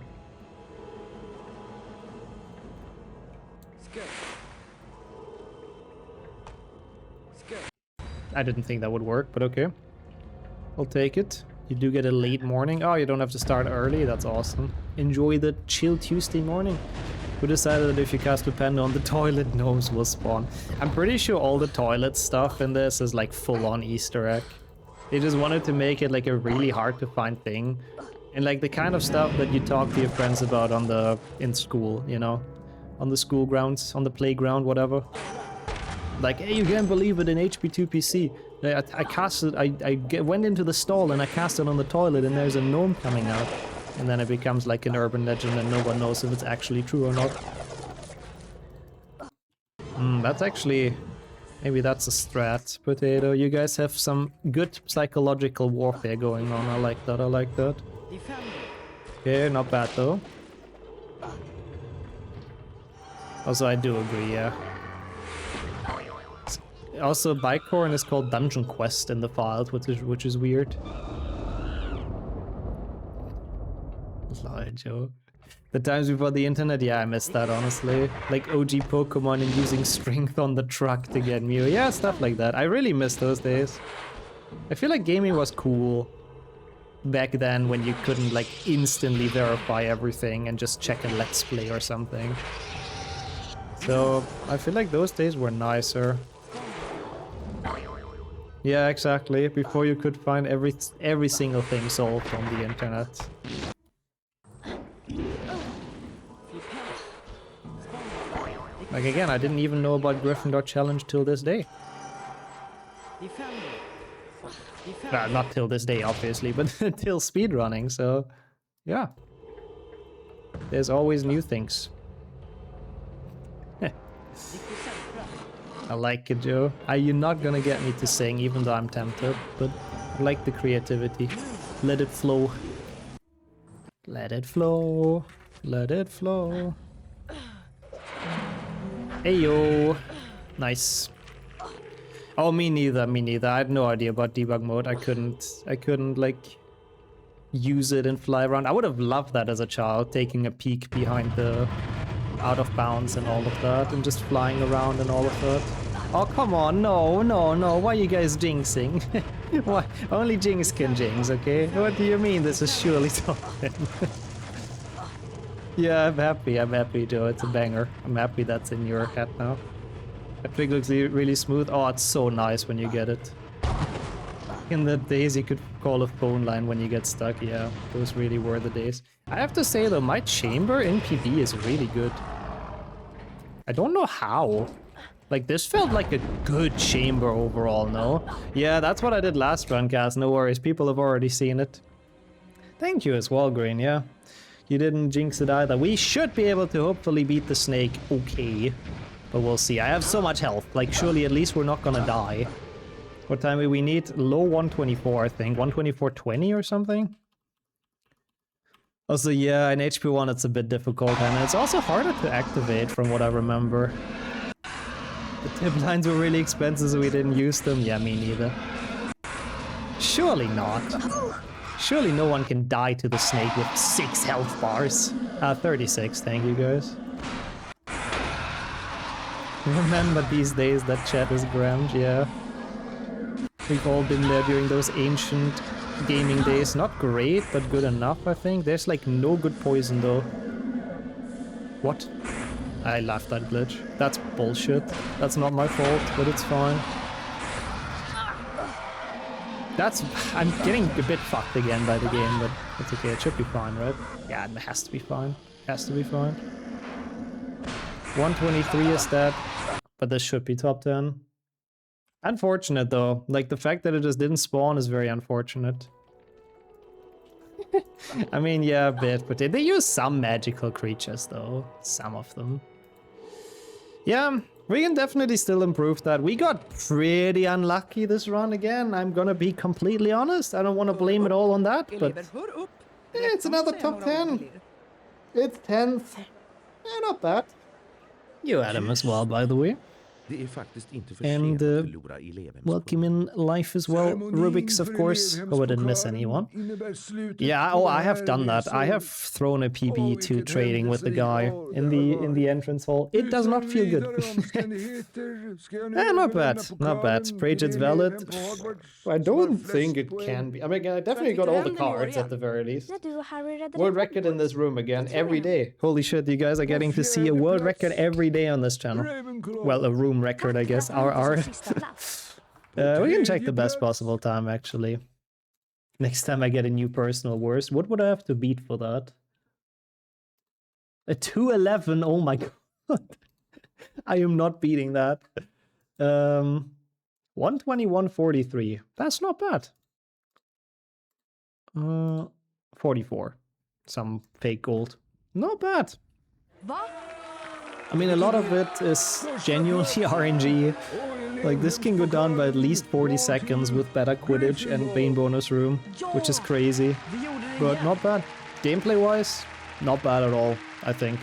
I didn't think that would work, but okay. I'll take it. You do get a late morning. Oh, you don't have to start early. That's awesome. Enjoy the chill Tuesday morning. We decided that if you cast Lupendo on the toilet, gnomes will spawn. I'm pretty sure all the toilet stuff in this is like full-on Easter egg. They just wanted to make it like a really hard to find thing. And like the kind of stuff that you talk to your friends about in school, you know? On the school grounds, on the playground, whatever. Like, hey, you can't believe it in HP2PC. I went into the stall and I cast it on the toilet and there's a gnome coming out. And then it becomes like an urban legend and no one knows if it's actually true or not. That's actually... Maybe that's a strat, Potato. You guys have some good psychological warfare going on. I like that, I like that. Okay, not bad though. Also, I do agree, yeah. Also, Bicorn is called Dungeon Quest in the files, which is weird. Lie, Joe. The times before the internet, yeah, I missed that, honestly. Like OG Pokemon and using strength on the truck to get Mew. Yeah, stuff like that. I really miss those days. I feel like gaming was cool back then when you couldn't, like, instantly verify everything and just check a Let's Play or something. So, I feel like those days were nicer. Yeah, exactly. Before you could find every single thing solved on the internet. Like again, I didn't even know about Gryffindor Challenge till this day. Well, not till this day, obviously, but till speedrunning, so yeah. There's always new things. I like it, Joe. You're not gonna get me to sing, even though I'm tempted, but I like the creativity. Let it flow. Let it flow. Let it flow. Heyo. Nice. Oh, me neither, me neither. I had no idea about debug mode. I couldn't like use it and fly around. I would have loved that as a child, taking a peek behind the out of bounds and all of that, and just flying around and all of that. Oh, come on, no, no, no, why are you guys jinxing? Why? Only Jinx can jinx, okay? What do you mean this is surely something? Yeah, I'm happy, Joe, it's a banger. I'm happy that's in your head now. That trick looks really smooth. Oh, it's so nice when you get it. In the days you could call a phone line when you get stuck, yeah, those really were the days. I have to say though, my chamber in PB is really good. I don't know how. Like, this felt like a good chamber overall, no? Yeah, that's what I did last run, Kaz, no worries, people have already seen it. Thank you as well, Green, yeah. You didn't jinx it either. We should be able to hopefully beat the snake okay. But we'll see. I have so much health. Like, surely at least we're not gonna die. What time do we need? Low 124, I think. 124.20 or something? Also, yeah, in HP 1 it's a bit difficult, and it's also harder to activate from what I remember. The tip lines were really expensive, so we didn't use them. Yeah, me neither. Surely not. Surely no one can die to the snake with 6 health bars. 36, thank you guys. Remember these days that chat is grand, yeah. We've all been there during those ancient gaming days. Not great, but good enough, I think. There's like no good poison though. What? I laughed at glitch. That's bullshit. That's not my fault, but it's fine. I'm getting a bit fucked again by the game, but it's okay. It should be fine, right? Yeah, it has to be fine. Has to be fine. 123 is that, but this should be top 10. Unfortunate though. Like, the fact that it just didn't spawn is very unfortunate. I mean, yeah, a bit, but they use some magical creatures though. Some of them. Yeah, we can definitely still improve that. We got pretty unlucky this run again. I'm gonna be completely honest. I don't want to blame it all on that, but yeah, it's another top 10. It's 10th. Yeah, not bad. You had him as well, by the way. Det är faktiskt inte för And sent att förlora elevhemskolan. welcome in life as well. Rubik's, of course. Oh, I didn't miss anyone. Yeah, oh, I have done that. I have thrown a PB to trading with the guy in the entrance hall. It does not feel good. Not bad. Not bad. Praget's valid. I don't think it can be. I mean, I definitely got all the cards at the very least. World record in this room again every day. Holy shit, you guys are getting to see a world record every day on this channel. Well, a room record, I guess. We can check the best possible time, actually. Next time I get a new personal worst, what would I have to beat for that? A 211? Oh my god. I am not beating that. 121.43. That's not bad. 44. Some fake gold. Not bad. I mean, a lot of it is genuinely RNG. Like, this can go down by at least 40 seconds with better Quidditch and Bane bonus room, which is crazy. But not bad. Gameplay-wise, not bad at all, I think.